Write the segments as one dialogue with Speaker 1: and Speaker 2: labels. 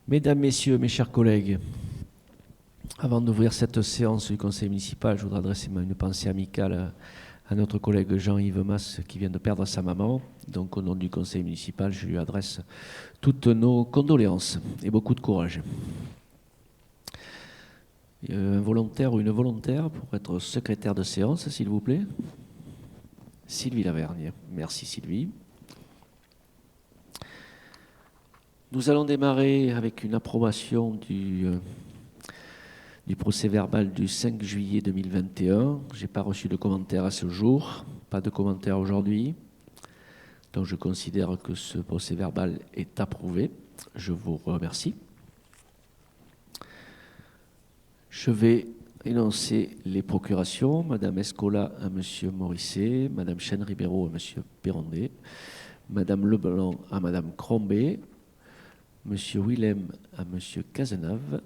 Speaker 1: Mesdames, Messieurs, mes chers collègues, avant d'ouvrir cette séance du Conseil municipal, je voudrais adresser une pensée amicale à notre collègue Jean-Yves Mas qui vient de perdre sa maman. Donc au nom du Conseil municipal, je lui adresse toutes nos condoléances et beaucoup de courage. Un volontaire ou une volontaire pour être secrétaire de séance, s'il vous plaît. Sylvie Lavergne. Merci Sylvie. Nous allons démarrer avec une approbation du procès verbal du 5 juillet 2021. Je n'ai pas reçu de commentaires à ce jour, pas de commentaires aujourd'hui. Donc je considère que ce procès verbal est approuvé. Je vous remercie. Je vais énoncer les procurations. Madame Escola à Monsieur Morisset, Madame Chêne-Ribéraud à Monsieur Perrondet, Madame Leblanc à Madame Crombé, Monsieur Willem à Monsieur Cazenave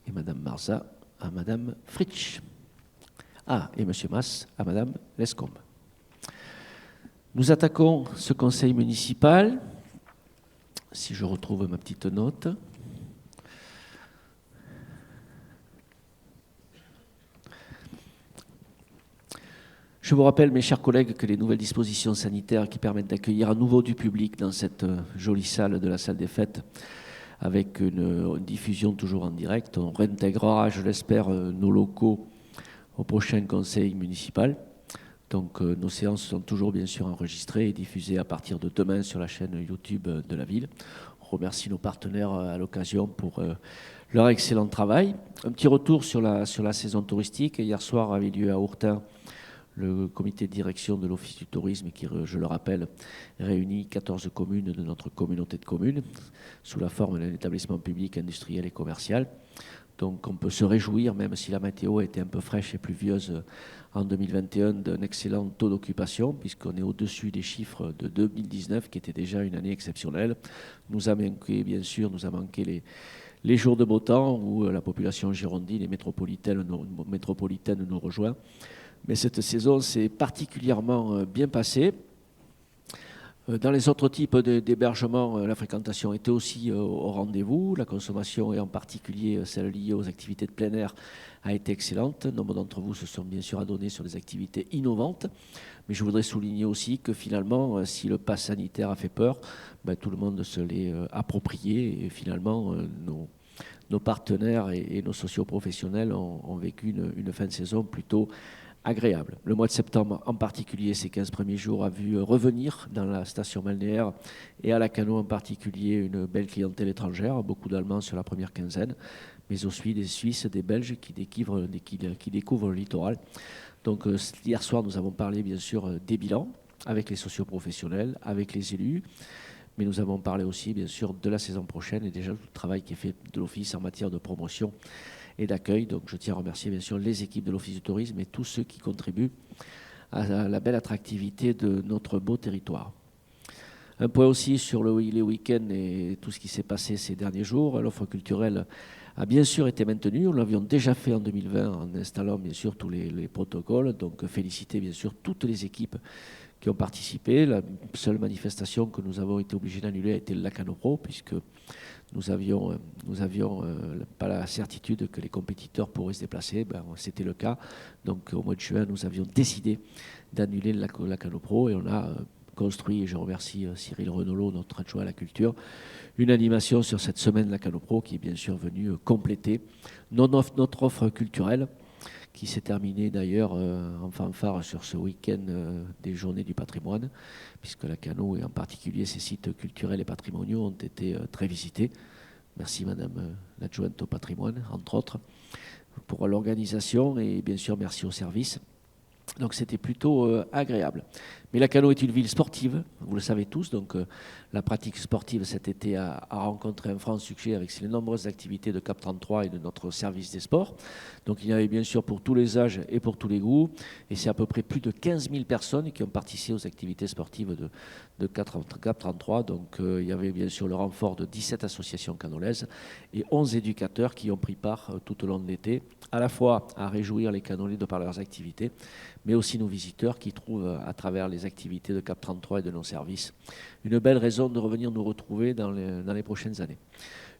Speaker 1: et Madame Marza à Madame Fritsch. Ah, et Monsieur Mas à Madame Lescombe. Nous attaquons ce conseil municipal. Si je retrouve ma petite note. Je vous rappelle, mes chers collègues, que les nouvelles dispositions sanitaires qui permettent d'accueillir à nouveau du public dans cette jolie salle de la salle des fêtes, avec une diffusion toujours en direct, on réintégrera, je l'espère, nos locaux au prochain conseil municipal. Donc nos séances sont toujours bien sûr enregistrées et diffusées à partir de demain sur la chaîne YouTube de la ville. On remercie nos partenaires à l'occasion pour leur excellent travail. Un petit retour sur la saison touristique. Hier soir avait lieu à Hourtin le comité de direction de l'Office du tourisme qui, je le rappelle, réunit 14 communes de notre communauté de communes sous la forme d'un établissement public, industriel et commercial. Donc on peut se réjouir, même si la météo était un peu fraîche et pluvieuse en 2021, d'un excellent taux d'occupation, puisqu'on est au-dessus des chiffres de 2019, qui était déjà une année exceptionnelle. Nous a manqué, bien sûr, les jours de beau temps où la population girondine et métropolitaine nous rejoint. Mais cette saison s'est particulièrement bien passée. Dans les autres types d'hébergement, la fréquentation était aussi au rendez-vous. La consommation, et en particulier celle liée aux activités de plein air, a été excellente. Nombre d'entre vous se sont bien sûr adonnés sur des activités innovantes. Mais je voudrais souligner aussi que finalement, si le pass sanitaire a fait peur, tout le monde se l'est approprié. Et finalement, nos partenaires et nos socioprofessionnels ont vécu une fin de saison plutôt agréable. Le mois de septembre, en particulier, ces 15 premiers jours, a vu revenir dans la station balnéaire et à Lacanau en particulier une belle clientèle étrangère, beaucoup d'Allemands sur la première quinzaine, mais aussi des Suisses, des Belges qui découvrent le littoral. Donc hier soir, nous avons parlé bien sûr des bilans avec les socioprofessionnels, avec les élus, mais nous avons parlé aussi bien sûr de la saison prochaine et déjà tout le travail qui est fait de l'Office en matière de promotion et d'accueil. Donc je tiens à remercier bien sûr les équipes de l'Office du tourisme et tous ceux qui contribuent à la belle attractivité de notre beau territoire. Un point aussi sur les week-ends et tout ce qui s'est passé ces derniers jours. L'offre culturelle a bien sûr été maintenue. Nous l'avions déjà fait en 2020 en installant bien sûr tous les protocoles. Donc féliciter bien sûr toutes les équipes qui ont participé. La seule manifestation que nous avons été obligés d'annuler a été le Lacanau Pro, puisque nous avions pas la certitude que les compétiteurs pourraient se déplacer. C'était le cas. Donc au mois de juin, nous avions décidé d'annuler le Lacanau Pro et on a construit, et je remercie Cyril Renolo, notre adjoint à la culture, une animation sur cette semaine Lacanau Pro qui est bien sûr venue compléter notre offre culturelle, qui s'est terminée d'ailleurs en fanfare sur ce week-end des Journées du patrimoine, puisque Lacanau et en particulier ses sites culturels et patrimoniaux ont été très visités. Merci Madame l'adjointe au patrimoine, entre autres, pour l'organisation et bien sûr merci au service. Donc c'était plutôt agréable. Mais Lacanau est une ville sportive, vous le savez tous, donc la pratique sportive cet été a rencontré un franc succès avec ses nombreuses activités de CAP 33 et de notre service des sports. Donc il y avait bien sûr pour tous les âges et pour tous les goûts, et c'est à peu près plus de 15 000 personnes qui ont participé aux activités sportives de CAP 33. Donc il y avait bien sûr le renfort de 17 associations canolaises et 11 éducateurs qui ont pris part tout au long de l'été, à la fois à réjouir les canolais de par leurs activités, mais aussi nos visiteurs qui trouvent à travers les activités de CAP 33 et de nos services une belle raison de revenir nous retrouver dans les prochaines années.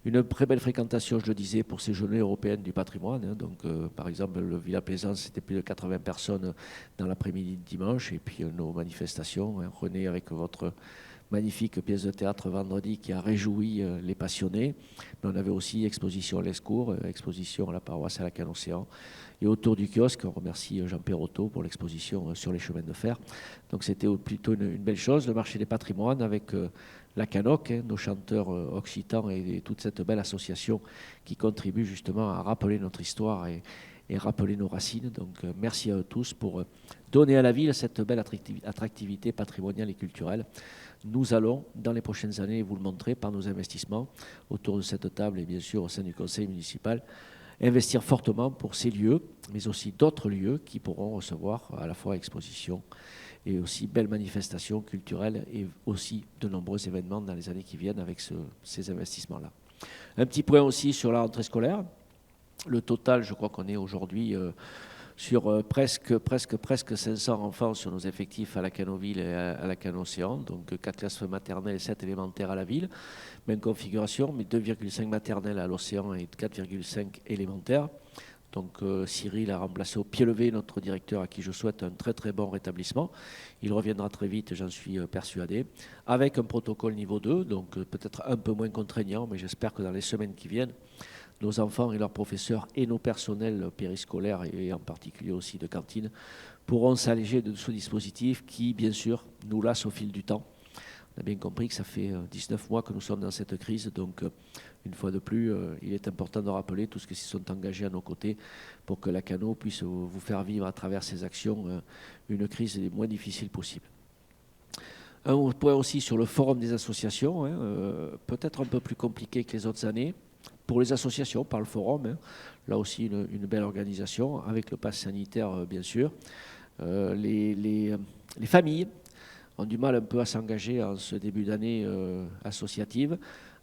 Speaker 1: Une très belle fréquentation, je le disais, pour ces journées européennes du patrimoine. Hein. Donc, par exemple, le Villa Plaisance, c'était plus de 80 personnes dans l'après-midi de dimanche. Et puis, nos manifestations. Hein. René, avec votre magnifique pièce de théâtre vendredi qui a réjoui les passionnés. Mais on avait aussi exposition à l'Escours, exposition à la paroisse à la Canne-Océan. Et autour du kiosque, on remercie Jean Perrotto pour l'exposition sur les chemins de fer. Donc, c'était plutôt une belle chose. Le marché des patrimoines avec la Canoc, hein, nos chanteurs occitans et toute cette belle association qui contribue justement à rappeler notre histoire et rappeler nos racines. Donc merci à eux tous pour donner à la ville cette belle attractivité patrimoniale et culturelle. Nous allons, dans les prochaines années, vous le montrer par nos investissements autour de cette table et bien sûr au sein du conseil municipal, investir fortement pour ces lieux, mais aussi d'autres lieux qui pourront recevoir à la fois expositions et aussi belles manifestations culturelles et aussi de nombreux événements dans les années qui viennent avec ces investissements-là. Un petit point aussi sur la rentrée scolaire. Le total, je crois qu'on est aujourd'hui sur presque 500 enfants sur nos effectifs à la Canoville et à la Canne-Océan, donc 4 classes maternelles et 7 élémentaires à la ville. Même configuration, mais 2,5 maternelles à l'Océan et 4,5 élémentaires. Donc Cyril a remplacé au pied levé notre directeur à qui je souhaite un très très bon rétablissement. Il reviendra très vite, j'en suis persuadé, avec un protocole niveau 2, donc peut-être un peu moins contraignant, mais j'espère que dans les semaines qui viennent, nos enfants et leurs professeurs et nos personnels périscolaires et en particulier aussi de cantine pourront s'alléger de ce dispositif qui, bien sûr, nous lasse au fil du temps. On a bien compris que ça fait 19 mois que nous sommes dans cette crise, donc une fois de plus, il est important de rappeler tous ceux qui sont engagés à nos côtés pour que la Cano puisse vous faire vivre à travers ces actions une crise les moins difficile possible. Un point aussi sur le forum des associations, hein, peut-être un peu plus compliqué que les autres années, pour les associations, par le forum, hein, là aussi une belle organisation, avec le pass sanitaire bien sûr. Les familles ont du mal un peu à s'engager en ce début d'année associative,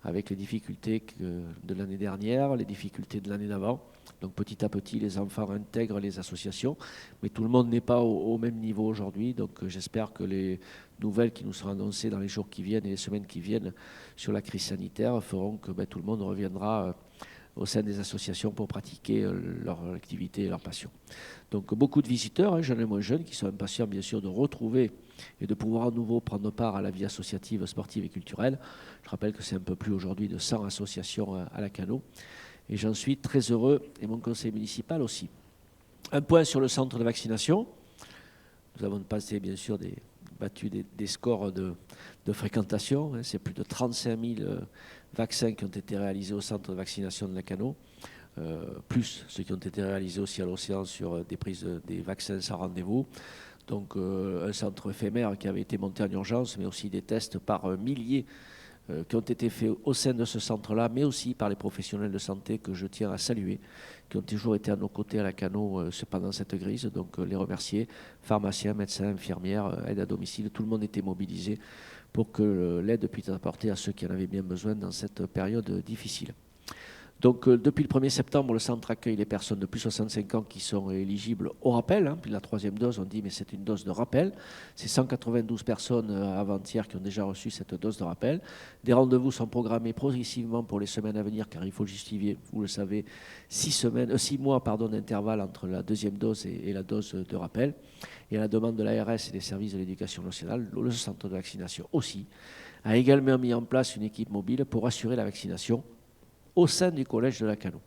Speaker 1: avec les difficultés de l'année dernière, les difficultés de l'année d'avant. Donc petit à petit, les enfants intègrent les associations, mais tout le monde n'est pas au même niveau aujourd'hui. Donc j'espère que les nouvelles qui nous seront annoncées dans les jours qui viennent et les semaines qui viennent sur la crise sanitaire feront que tout le monde reviendra au sein des associations pour pratiquer leur activité et leur passion. Donc beaucoup de visiteurs, hein, jeunes et moins jeunes, qui sont impatients bien sûr de retrouver et de pouvoir à nouveau prendre part à la vie associative, sportive et culturelle. Je rappelle que c'est un peu plus aujourd'hui de 100 associations à la Cano. Et j'en suis très heureux, et mon conseil municipal aussi. Un point sur le centre de vaccination. Nous avons passé bien sûr battu des scores de fréquentation. Hein. C'est plus de 35 000 vaccins qui ont été réalisés au centre de vaccination de la Cano. Plus ceux qui ont été réalisés aussi à l'Océan sur des prises des vaccins sans rendez-vous. Donc un centre éphémère qui avait été monté en urgence, mais aussi des tests par milliers qui ont été faits au sein de ce centre-là, mais aussi par les professionnels de santé que je tiens à saluer, qui ont toujours été à nos côtés à la Cano pendant cette crise. Donc les remercier, pharmaciens, médecins, infirmières, aides à domicile, tout le monde était mobilisé pour que l'aide puisse être apportée à ceux qui en avaient bien besoin dans cette période difficile. Donc depuis le 1er septembre, le centre accueille les personnes de plus de 65 ans qui sont éligibles au rappel. Hein. Puis la troisième dose, on dit mais c'est une dose de rappel. C'est 192 personnes avant-hier qui ont déjà reçu cette dose de rappel. Des rendez-vous sont programmés progressivement pour les semaines à venir car il faut justifier, vous le savez, 6 mois d'intervalle entre la deuxième dose et la dose de rappel. Et à la demande de l'ARS et des services de l'éducation nationale, le centre de vaccination aussi a également mis en place une équipe mobile pour assurer la vaccination au sein du collège de la Cano.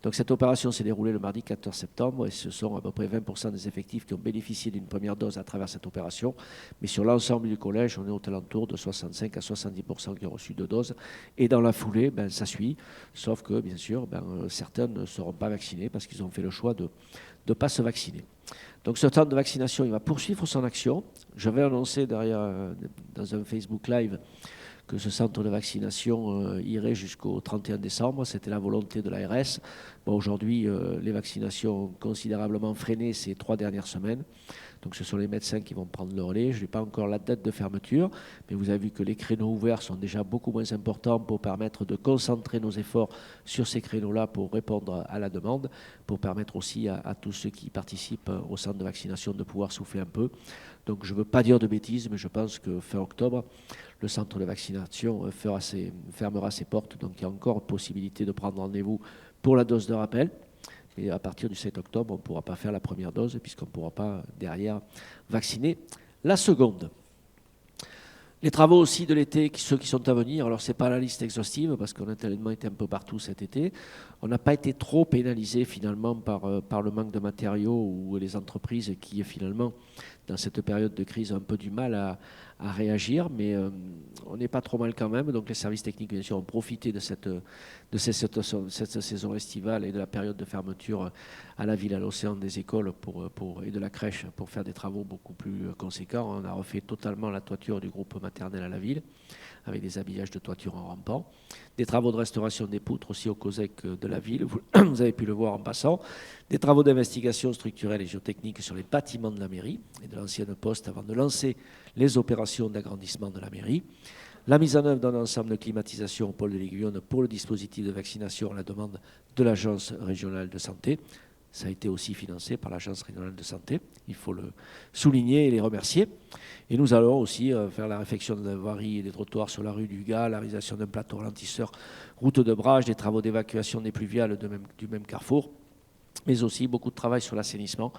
Speaker 1: Donc cette opération s'est déroulée le mardi 14 septembre et ce sont à peu près 20% des effectifs qui ont bénéficié d'une première dose à travers cette opération. Mais sur l'ensemble du collège, on est aux alentours de 65 à 70% qui ont reçu 2 doses. Et dans la foulée, ça suit, sauf que bien sûr, certains ne seront pas vaccinés parce qu'ils ont fait le choix de ne pas se vacciner. Donc ce temps de vaccination, il va poursuivre son action. Je vais annoncer derrière, dans un Facebook Live, que ce centre de vaccination irait jusqu'au 31 décembre. C'était la volonté de l'ARS. Aujourd'hui, les vaccinations ont considérablement freiné ces 3 dernières semaines. Donc ce sont les médecins qui vont prendre le relais. Je n'ai pas encore la date de fermeture, mais vous avez vu que les créneaux ouverts sont déjà beaucoup moins importants pour permettre de concentrer nos efforts sur ces créneaux-là pour répondre à la demande, pour permettre aussi à tous ceux qui participent au centre de vaccination de pouvoir souffler un peu. Donc je ne veux pas dire de bêtises, mais je pense que fin octobre, le centre de vaccination fermera ses portes. Donc il y a encore possibilité de prendre rendez-vous pour la dose de rappel. Et à partir du 7 octobre, on ne pourra pas faire la première dose puisqu'on ne pourra pas derrière vacciner la seconde. Les travaux aussi de l'été, ceux qui sont à venir, alors ce n'est pas la liste exhaustive parce qu'on a tellement été un peu partout cet été. On n'a pas été trop pénalisé finalement par le manque de matériaux ou les entreprises qui finalement, dans cette période de crise, ont un peu du mal à réagir, mais on n'est pas trop mal quand même. Donc les services techniques, bien sûr, ont profité de cette saison estivale et de la période de fermeture à la ville, à l'océan, des écoles et de la crèche pour faire des travaux beaucoup plus conséquents. On a refait totalement la toiture du groupe maternel à la ville, avec des habillages de toiture en rampant. Des travaux de restauration des poutres aussi au COSEC de la ville, vous avez pu le voir en passant. Des travaux d'investigation structurelle et géotechnique sur les bâtiments de la mairie et de l'ancienne poste avant de lancer les opérations d'agrandissement de la mairie. La mise en œuvre d'un ensemble de climatisation au pôle de l'Aiguillonne pour le dispositif de vaccination à la demande de l'Agence régionale de santé. Ça a été aussi financé par l'Agence régionale de santé. Il faut le souligner et les remercier. Et nous allons aussi faire la réfection de la voirie et des trottoirs sur la rue du Gars, la réalisation d'un plateau ralentisseur, route de Brage, des travaux d'évacuation des pluviales du même carrefour, mais aussi beaucoup de travail sur l'assainissement,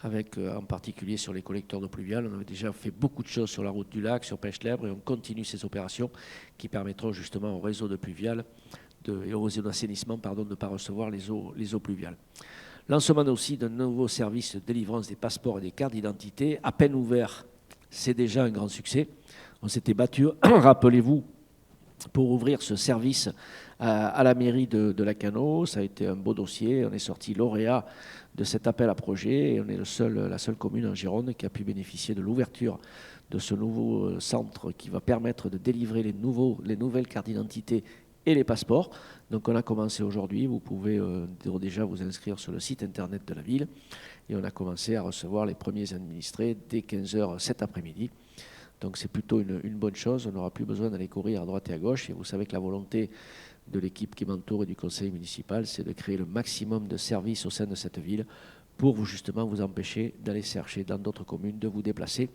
Speaker 1: avec en particulier sur les collecteurs d'eau pluviale. On avait déjà fait beaucoup de choses sur la route du lac, sur Pêche-Lèbre, et on continue ces opérations qui permettront justement au réseau de pluviales et au réseau d'assainissement de ne pas recevoir les eaux pluviales. Lancement aussi d'un nouveau service de délivrance des passeports et des cartes d'identité, à peine ouvert, c'est déjà un grand succès. On s'était battu, rappelez-vous, pour ouvrir ce service à la mairie de Lacanau. Ça a été un beau dossier. On est sorti lauréat de cet appel à projet et on est la seule commune en Gironde qui a pu bénéficier de l'ouverture de ce nouveau centre qui va permettre de délivrer les nouvelles cartes d'identité et les passeports. Donc on a commencé aujourd'hui, vous pouvez déjà vous inscrire sur le site internet de la ville et on a commencé à recevoir les premiers administrés dès 15h cet après-midi. Donc c'est plutôt une bonne chose, on n'aura plus besoin d'aller courir à droite et à gauche et vous savez que la volonté de l'équipe qui m'entoure et du conseil municipal, c'est de créer le maximum de services au sein de cette ville pour justement vous empêcher d'aller chercher dans d'autres communes, de vous déplacer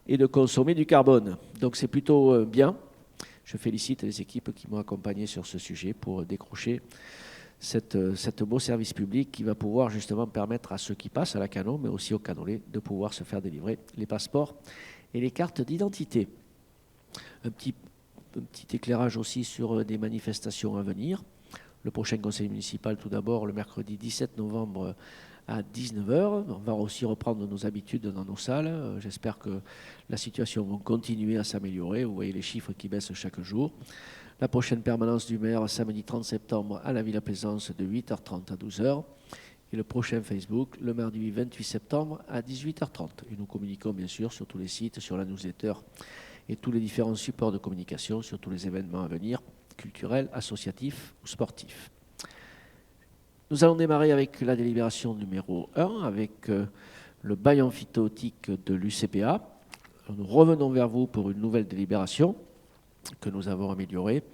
Speaker 1: et de consommer du carbone. Donc c'est plutôt bien. Je félicite les équipes qui m'ont accompagné sur ce sujet pour décrocher cette beau service public qui va pouvoir justement permettre à ceux qui passent à Lacanau, mais aussi aux Canolais, de pouvoir se faire délivrer les passeports et les cartes d'identité. Un petit éclairage aussi sur des manifestations à venir. Le prochain conseil municipal, tout d'abord, le mercredi 17 novembre à 19h. On va aussi reprendre nos habitudes dans nos salles. J'espère que la situation va continuer à s'améliorer. Vous voyez les chiffres qui baissent chaque jour. La prochaine permanence du maire, samedi 30 septembre à la Villa Plaisance de 8h30 à 12h. Et le prochain Facebook, le mardi 28 septembre à 18h30. Et nous communiquons bien sûr sur tous les sites, sur la newsletter et tous les différents supports de communication sur tous les événements à venir, culturels, associatifs ou sportifs. Nous allons démarrer avec la délibération numéro 1, avec le bail amphithéotique de l'UCPA. Nous revenons vers vous pour une nouvelle délibération que nous avons améliorée.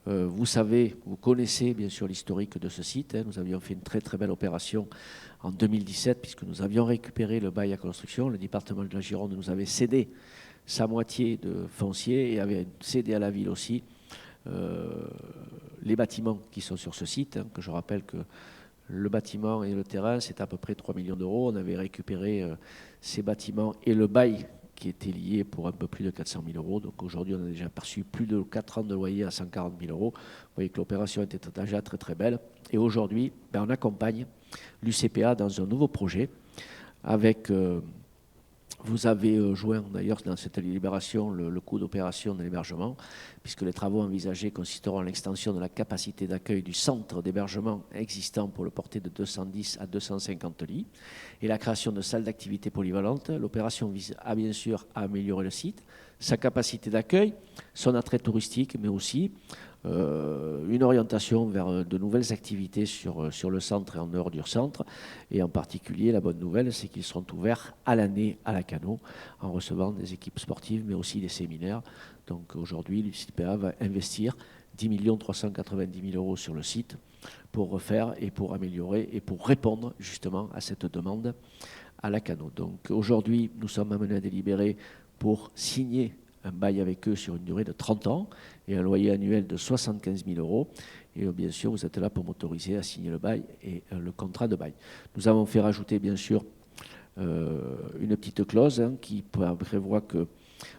Speaker 1: Vous savez, vous connaissez bien sûr l'historique de ce site. Nous avions fait une très très belle opération en 2017 puisque nous avions récupéré le bail à construction. Le département de la Gironde nous avait cédé sa moitié de foncier et avait cédé à la ville aussi les bâtiments qui sont sur ce site, que je rappelle que le bâtiment et le terrain, c'est à peu près 3 millions d'euros. On avait récupéré ces bâtiments et le bail qui était lié pour un peu plus de 400 000 euros. Donc aujourd'hui, on a déjà perçu plus de 4 ans de loyer à 140 000 euros. Vous voyez que l'opération était déjà très très belle. Et aujourd'hui, on accompagne l'UCPA dans un nouveau projet avec... Vous avez joint d'ailleurs dans cette délibération le coût d'opération de l'hébergement, puisque les travaux envisagés consisteront à l'extension de la capacité d'accueil du centre d'hébergement existant pour le porter de 210 à 250 lits, et la création de salles d'activité polyvalentes. L'opération vise bien sûr à améliorer le site, sa capacité d'accueil, son attrait touristique, mais aussi une orientation vers de nouvelles activités sur le centre et en dehors du centre. Et en particulier, la bonne nouvelle, c'est qu'ils seront ouverts à l'année à Lacanau, en recevant des équipes sportives, mais aussi des séminaires. Donc aujourd'hui, l'UCPA va investir 10 390 000 euros sur le site pour refaire et pour améliorer et pour répondre justement à cette demande à Lacanau. Donc aujourd'hui, nous sommes amenés à délibérer pour signer un bail avec eux sur une durée de 30 ans et un loyer annuel de 75 000 euros. Et bien sûr, vous êtes là pour m'autoriser à signer le bail et le contrat de bail. Nous avons fait rajouter, bien sûr, une petite clause qui prévoit que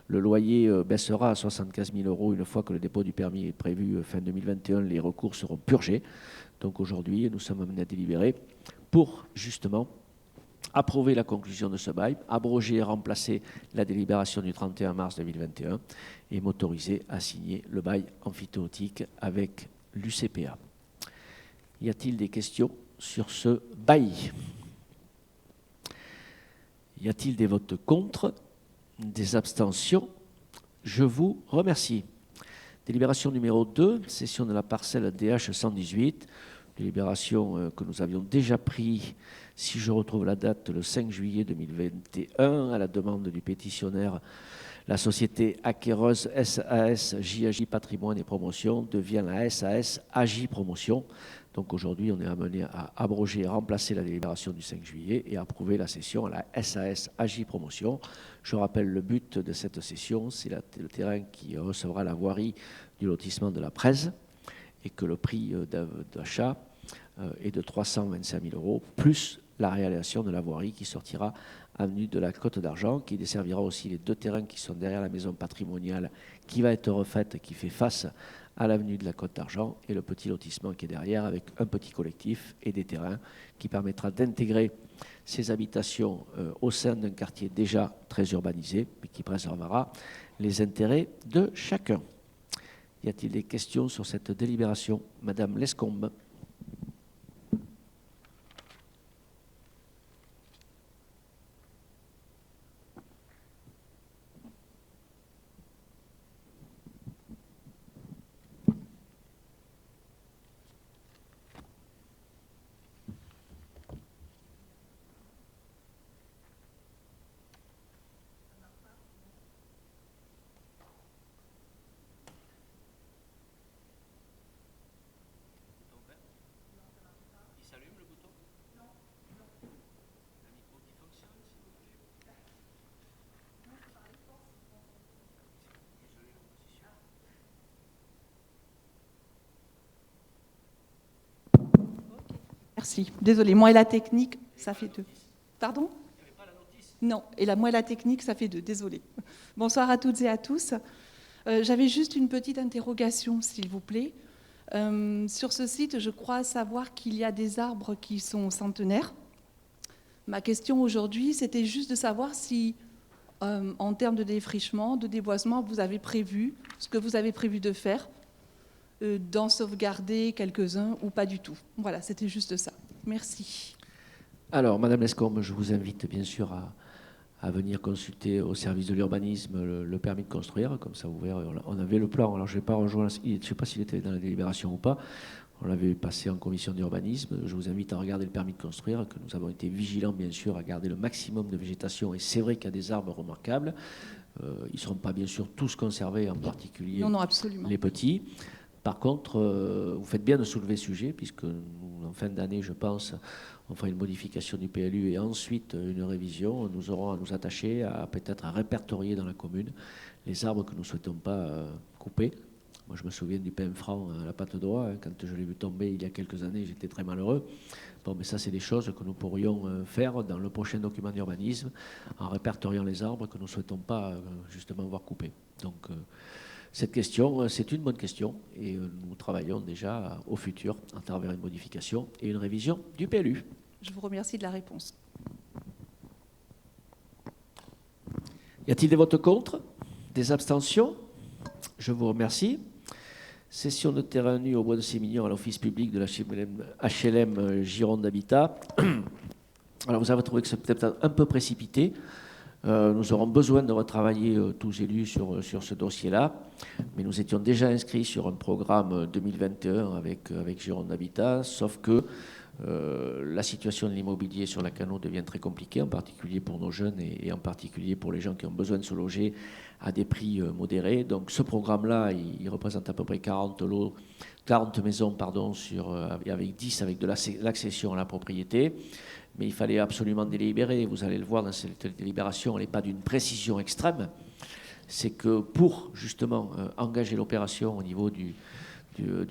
Speaker 1: le loyer baissera à 75 000 euros une fois que le dépôt du permis est prévu fin 2021. Les recours seront purgés. Donc aujourd'hui, nous sommes amenés à délibérer pour justement approuver la conclusion de ce bail, abroger et remplacer la délibération du 31 mars 2021 et m'autoriser à signer le bail emphytéotique avec l'UCPA. Y a-t-il des questions sur ce bail? Y a-t-il des votes contre? Des abstentions? Je vous remercie. Délibération numéro 2, cession de la parcelle DH 118, délibération que nous avions déjà prise, si je retrouve la date, le 5 juillet 2021, à la demande du pétitionnaire. La société acquéreuse SAS JAJ Patrimoine et Promotion devient la SAS AJ Promotion. Donc aujourd'hui, on est amené à abroger et remplacer la délibération du 5 juillet et à approuver la cession à la SAS AJ Promotion. Je rappelle le but de cette cession, c'est le terrain qui recevra la voirie du lotissement de la Presse et que le prix d'achat est de 325 000 euros, plus la réalisation de la voirie qui sortira avenue de la Côte d'Argent, qui desservira aussi les 2 terrains qui sont derrière la maison patrimoniale, qui va être refaite, qui fait face à l'avenue de la Côte d'Argent, et le petit lotissement qui est derrière, avec un petit collectif et des terrains, qui permettra d'intégrer ces habitations au sein d'un quartier déjà très urbanisé, mais qui préservera les intérêts de chacun. Y a-t-il des questions sur cette délibération? Madame Lescombe.
Speaker 2: Merci. Désolée, moi et la technique, ça fait 2. Pardon? Non, et moi et la technique, ça fait 2. Désolée. Bonsoir à toutes et à tous. J'avais juste une petite interrogation, s'il vous plaît. Sur ce site, je crois savoir qu'il y a des arbres qui sont centenaires. Ma question aujourd'hui, c'était juste de savoir si, en termes de défrichement, de déboisement, vous avez prévu ce que vous avez prévu de faire, d'en sauvegarder quelques-uns ou pas du tout. Voilà, c'était juste ça. Merci.
Speaker 1: Alors, Madame Lescombe, je vous invite bien sûr à venir consulter au service de l'urbanisme le permis de construire, comme ça vous verrez, on avait le plan, alors je ne vais pas rejoindre, je ne sais pas s'il était dans la délibération ou pas, on l'avait passé en commission d'urbanisme, je vous invite à regarder le permis de construire, que nous avons été vigilants bien sûr à garder le maximum de végétation, et c'est vrai qu'il y a des arbres remarquables, ils ne seront pas bien sûr tous conservés, en particulier
Speaker 2: non, absolument.
Speaker 1: les petits. Par contre, vous faites bien de soulever ce sujet, puisque en fin d'année, je pense, on fera une modification du PLU et ensuite une révision. Nous aurons à nous attacher à peut-être à répertorier dans la commune les arbres que nous ne souhaitons pas couper. Moi, je me souviens du pin franc à la patte d'oie. Quand je l'ai vu tomber il y a quelques années, j'étais très malheureux. Bon, mais ça, c'est des choses que nous pourrions faire dans le prochain document d'urbanisme en répertoriant les arbres que nous ne souhaitons pas justement voir couper. Donc, cette question, c'est une bonne question et nous travaillons déjà au futur à travers une modification et une révision du PLU.
Speaker 2: Je vous remercie de la réponse.
Speaker 1: Y a-t-il des votes contre? Des abstentions? Je vous remercie. Cession de terrain nu au bois de Sémignon à l'office public de la HLM Gironde Habitat. Alors vous avez trouvé que c'est peut-être un peu précipité. Nous aurons besoin de retravailler tous élus sur ce dossier-là, mais nous étions déjà inscrits sur un programme 2021 avec Gironde Habitat, sauf que la situation de l'immobilier sur Lacanau devient très compliquée, en particulier pour nos jeunes et en particulier pour les gens qui ont besoin de se loger à des prix modérés. Donc ce programme-là, il représente à peu près 40 maisons avec 10 avec de l'accession à la propriété. Mais il fallait absolument délibérer. Vous allez le voir dans cette délibération, elle n'est pas d'une précision extrême. C'est que pour justement engager l'opération au niveau du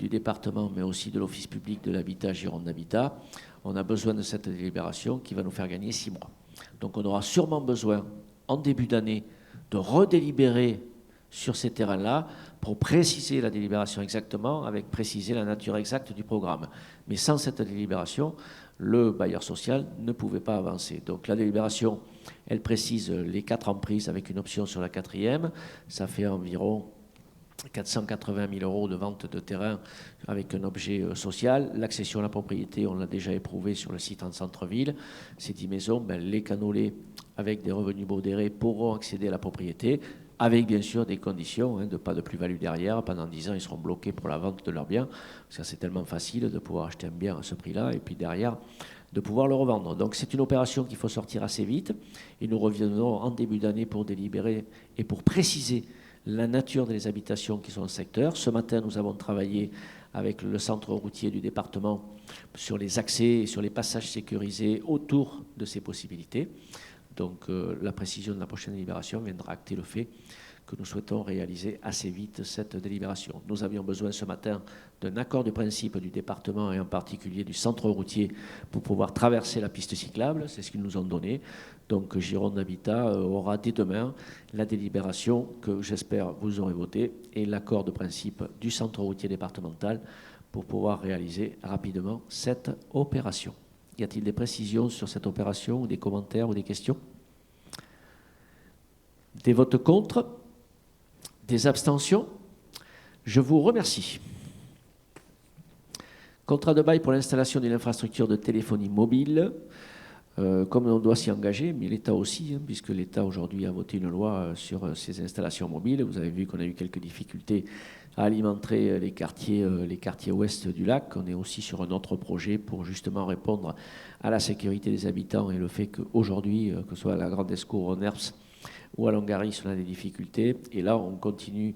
Speaker 1: département, mais aussi de l'Office public de l'habitat, Gironde Habitat, on a besoin de cette délibération qui va nous faire gagner 6 mois. Donc on aura sûrement besoin, en début d'année, de redélibérer sur ces terrains-là pour préciser la délibération exactement, avec préciser la nature exacte du programme. Mais sans cette délibération, le bailleur social ne pouvait pas avancer. Donc la délibération, elle précise les 4 emprises avec une option sur la 4e. Ça fait environ 480 000 euros de vente de terrain avec un objet social. L'accession à la propriété, on l'a déjà éprouvé sur le site en centre-ville. Ces 10 maisons, les canolés avec des revenus modérés pourront accéder à la propriété, avec bien sûr des conditions, de pas de plus-value derrière. Pendant 10 ans, ils seront bloqués pour la vente de leurs biens, parce que c'est tellement facile de pouvoir acheter un bien à ce prix-là, et puis derrière, de pouvoir le revendre. Donc c'est une opération qu'il faut sortir assez vite, et nous reviendrons en début d'année pour délibérer et pour préciser la nature des habitations qui sont dans le secteur. Ce matin, nous avons travaillé avec le centre routier du département sur les accès et sur les passages sécurisés autour de ces possibilités. Donc la précision de la prochaine délibération viendra acter le fait que nous souhaitons réaliser assez vite cette délibération. Nous avions besoin ce matin d'un accord de principe du département et en particulier du centre routier pour pouvoir traverser la piste cyclable, c'est ce qu'ils nous ont donné. Donc Gironde Habitat aura dès demain la délibération que j'espère vous aurez votée et l'accord de principe du centre routier départemental pour pouvoir réaliser rapidement cette opération. Y a-t-il des précisions sur cette opération ou des commentaires ou des questions? Des votes contre? Des abstentions? Je vous remercie. Contrat de bail pour l'installation d'une infrastructure de téléphonie mobile. Comme on doit s'y engager, mais l'État aussi, puisque l'État aujourd'hui a voté une loi sur ces installations mobiles. Vous avez vu qu'on a eu quelques difficultés à alimenter les quartiers ouest du lac. On est aussi sur un autre projet pour justement répondre à la sécurité des habitants et le fait qu'aujourd'hui, que ce soit à la Grande Escour, au Nerps ou à Longaris, on a des difficultés. Et là, on continue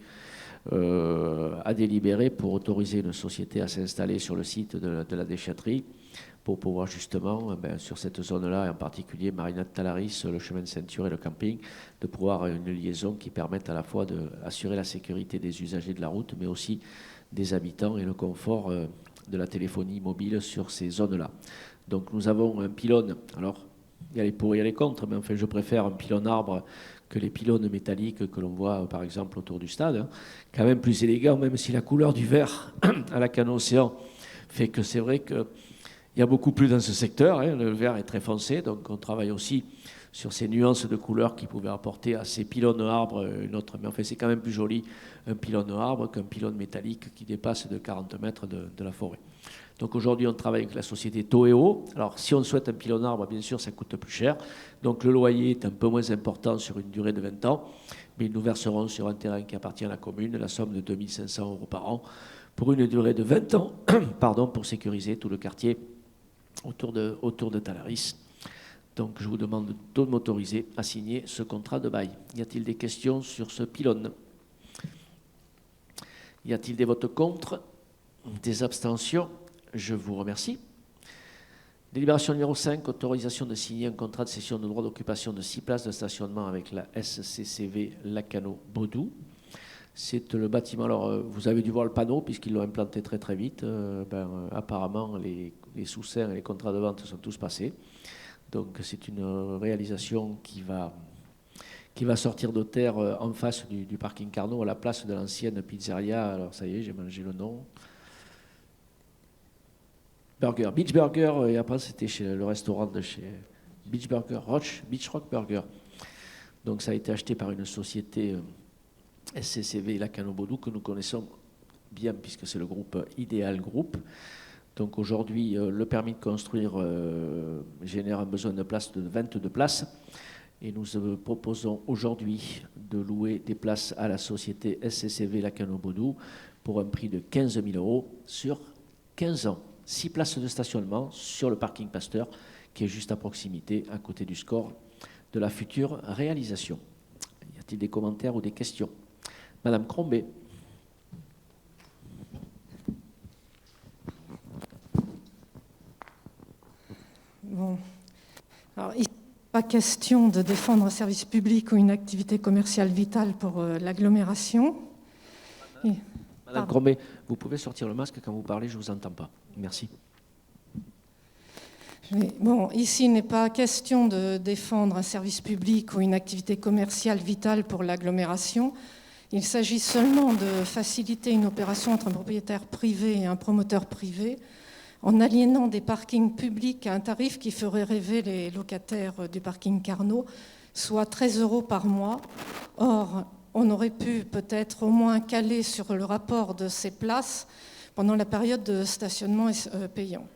Speaker 1: à délibérer pour autoriser une société à s'installer sur le site de la déchetterie pour pouvoir justement, sur cette zone-là, et en particulier Marinade-Talaris, le chemin de ceinture et le camping, de pouvoir une liaison qui permette à la fois d'assurer la sécurité des usagers de la route, mais aussi des habitants et le confort de la téléphonie mobile sur ces zones-là. Donc nous avons un pylône, alors il y a les pour et il y a les contre, mais enfin je préfère un pylône arbre que les pylônes métalliques que l'on voit par exemple autour du stade, quand même plus élégant, même si la couleur du vert à Lacanau Océan fait que c'est vrai que il y a beaucoup plus dans ce secteur, le vert est très foncé, donc on travaille aussi sur ces nuances de couleurs qui pouvaient apporter à ces pylônes arbres une autre. Mais en fait, c'est quand même plus joli un pylône arbre qu'un pylône métallique qui dépasse de 40 mètres de la forêt. Donc aujourd'hui, on travaille avec la société Toeo. Alors si on souhaite un pylône arbre, bien sûr, ça coûte plus cher. Donc le loyer est un peu moins important sur une durée de 20 ans, mais nous verserons sur un terrain qui appartient à la commune la somme de 2 500 € par an pour une durée de 20 ans pour sécuriser tout le quartier autour de Talaris. Donc je vous demande de m'autoriser à signer ce contrat de bail. Y a-t-il des questions sur ce pylône? Y a-t-il des votes contre? Des abstentions? Je vous remercie. Délibération numéro 5, autorisation de signer un contrat de cession de droit d'occupation de 6 places de stationnement avec la SCCV Lacanau-Baudou. C'est le bâtiment. Alors, vous avez dû voir le panneau, puisqu'ils l'ont implanté très très vite. Apparemment, les sous-seins et les contrats de vente sont tous passés. Donc, c'est une réalisation qui va sortir de terre en face du parking Carnot, à la place de l'ancienne pizzeria. Alors, ça y est, j'ai mangé le nom. Beach Burger, et après, c'était chez le restaurant de chez Beach Burger, Beach Rock Burger. Donc, ça a été acheté par une société SCCV Lacanau-Baudou que nous connaissons bien puisque c'est le groupe Ideal Group. Donc aujourd'hui, le permis de construire génère un besoin de place de 22 places et nous proposons aujourd'hui de louer des places à la société SCCV Lacanau-Baudou pour un prix de 15 000 € sur 15 ans. 6 places de stationnement sur le parking Pasteur, qui est juste à proximité, à côté du score de la future réalisation. Y a-t-il des commentaires ou des questions? Madame Crombé.
Speaker 3: Bon. Alors, il n'est pas question de défendre un service public ou une activité commerciale vitale pour l'agglomération.
Speaker 1: Madame Crombé, vous pouvez sortir le masque quand vous parlez, je ne vous entends pas. Merci.
Speaker 3: Bon, ici, il n'est pas question de défendre un service public ou une activité commerciale vitale pour l'agglomération. Il s'agit seulement de faciliter une opération entre un propriétaire privé et un promoteur privé en aliénant des parkings publics à un tarif qui ferait rêver les locataires du parking Carnot, soit 13 € par mois. Or, on aurait pu peut-être au moins caler sur le rapport de ces places pendant la période de stationnement payant.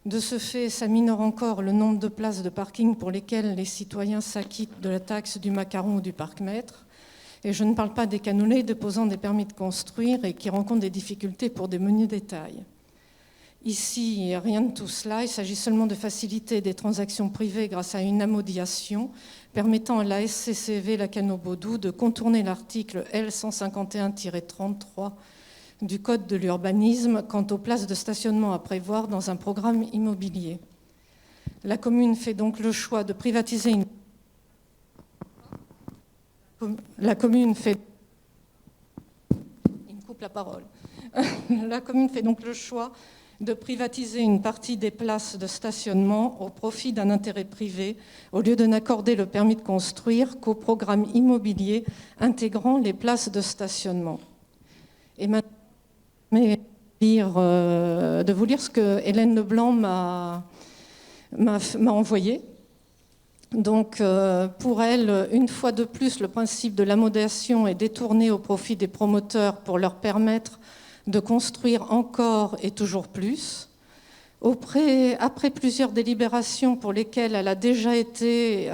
Speaker 3: De ce fait, ça minore encore le nombre de places de parking pour lesquelles les citoyens s'acquittent de la taxe du macaron ou du parc-mètre. Et je ne parle pas des cannelés déposant des permis de construire et qui rencontrent des difficultés pour des menus détails. Ici, rien de tout cela. Il s'agit seulement de faciliter des transactions privées grâce à une amodiation permettant à la SCCV Lacanau-Baudou de contourner l'article L151-33 du Code de l'urbanisme quant aux places de stationnement à prévoir dans un programme immobilier. La commune fait donc le choix de privatiser La commune fait donc le choix de privatiser une partie des places de stationnement au profit d'un intérêt privé, au lieu de n'accorder le permis de construire qu'au programme immobilier intégrant les places de stationnement. Et maintenant, de vous lire ce que Hélène Leblanc m'a envoyé. Donc, pour elle, une fois de plus, le principe de l'amodiation est détourné au profit des promoteurs pour leur permettre de construire encore et toujours plus. Après plusieurs délibérations pour lesquelles a déjà été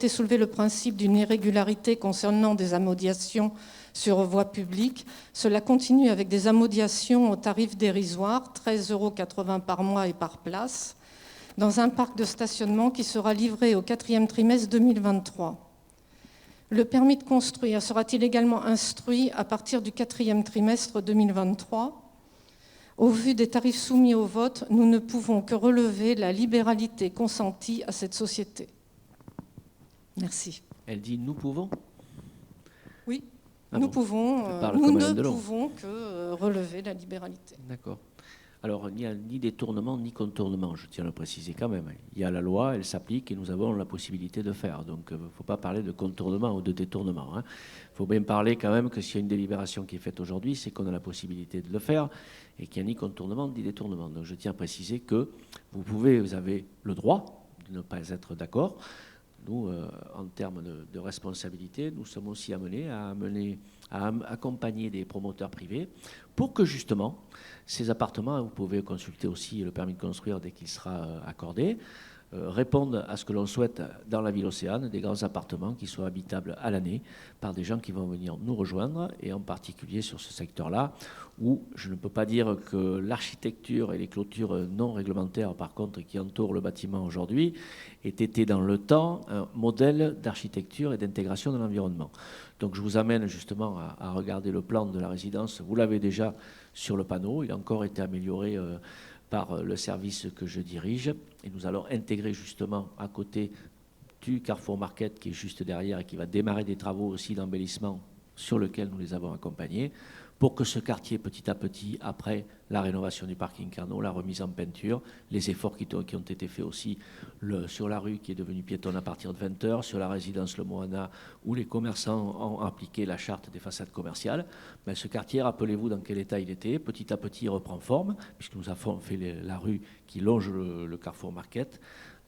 Speaker 3: soulevé le principe d'une irrégularité concernant des amodiations sur voie publique, cela continue avec des amodiations au tarif dérisoire, 13,80 € par mois et par place, dans un parc de stationnement qui sera livré au 4e trimestre 2023. Le permis de construire sera-t-il également instruit à partir du 4e trimestre 2023 ? Au vu des tarifs soumis au vote, nous ne pouvons que relever la libéralité consentie à cette société. Merci.
Speaker 1: Elle dit « nous pouvons ».
Speaker 3: Oui,
Speaker 1: nous
Speaker 3: ne pouvons que relever la libéralité.
Speaker 1: D'accord. Alors, il n'y a ni détournement ni contournement, je tiens à le préciser quand même. Il y a la loi, elle s'applique et nous avons la possibilité de faire. Donc, il ne faut pas parler de contournement ou de détournement. Il faut bien parler quand même que s'il y a une délibération qui est faite aujourd'hui, c'est qu'on a la possibilité de le faire et qu'il n'y a ni contournement ni détournement. Donc, je tiens à préciser que vous avez le droit de ne pas être d'accord. Nous, en termes de responsabilité, nous sommes aussi amenés à accompagner des promoteurs privés pour que justement ces appartements, vous pouvez consulter aussi le permis de construire dès qu'il sera accordé, répondent à ce que l'on souhaite dans la ville Océane, des grands appartements qui soient habitables à l'année par des gens qui vont venir nous rejoindre, et en particulier sur ce secteur-là, où je ne peux pas dire que l'architecture et les clôtures non réglementaires, par contre, qui entourent le bâtiment aujourd'hui, aient été dans le temps un modèle d'architecture et d'intégration de l'environnement. Donc je vous amène justement à regarder le plan de la résidence. Vous l'avez déjà sur le panneau, il a encore été amélioré par le service que je dirige, et nous allons intégrer justement à côté du Carrefour Market qui est juste derrière et qui va démarrer des travaux aussi d'embellissement sur lesquels nous les avons accompagnés, pour que ce quartier, petit à petit, après la rénovation du parking Carnot, la remise en peinture, les efforts qui ont été faits aussi sur la rue qui est devenue piétonne à partir de 20h, sur la résidence Le Moana, où les commerçants ont appliqué la charte des façades commerciales. Mais ce quartier, rappelez-vous dans quel état il était. Petit à petit, il reprend forme, puisque nous avons fait la rue qui longe le Carrefour Market.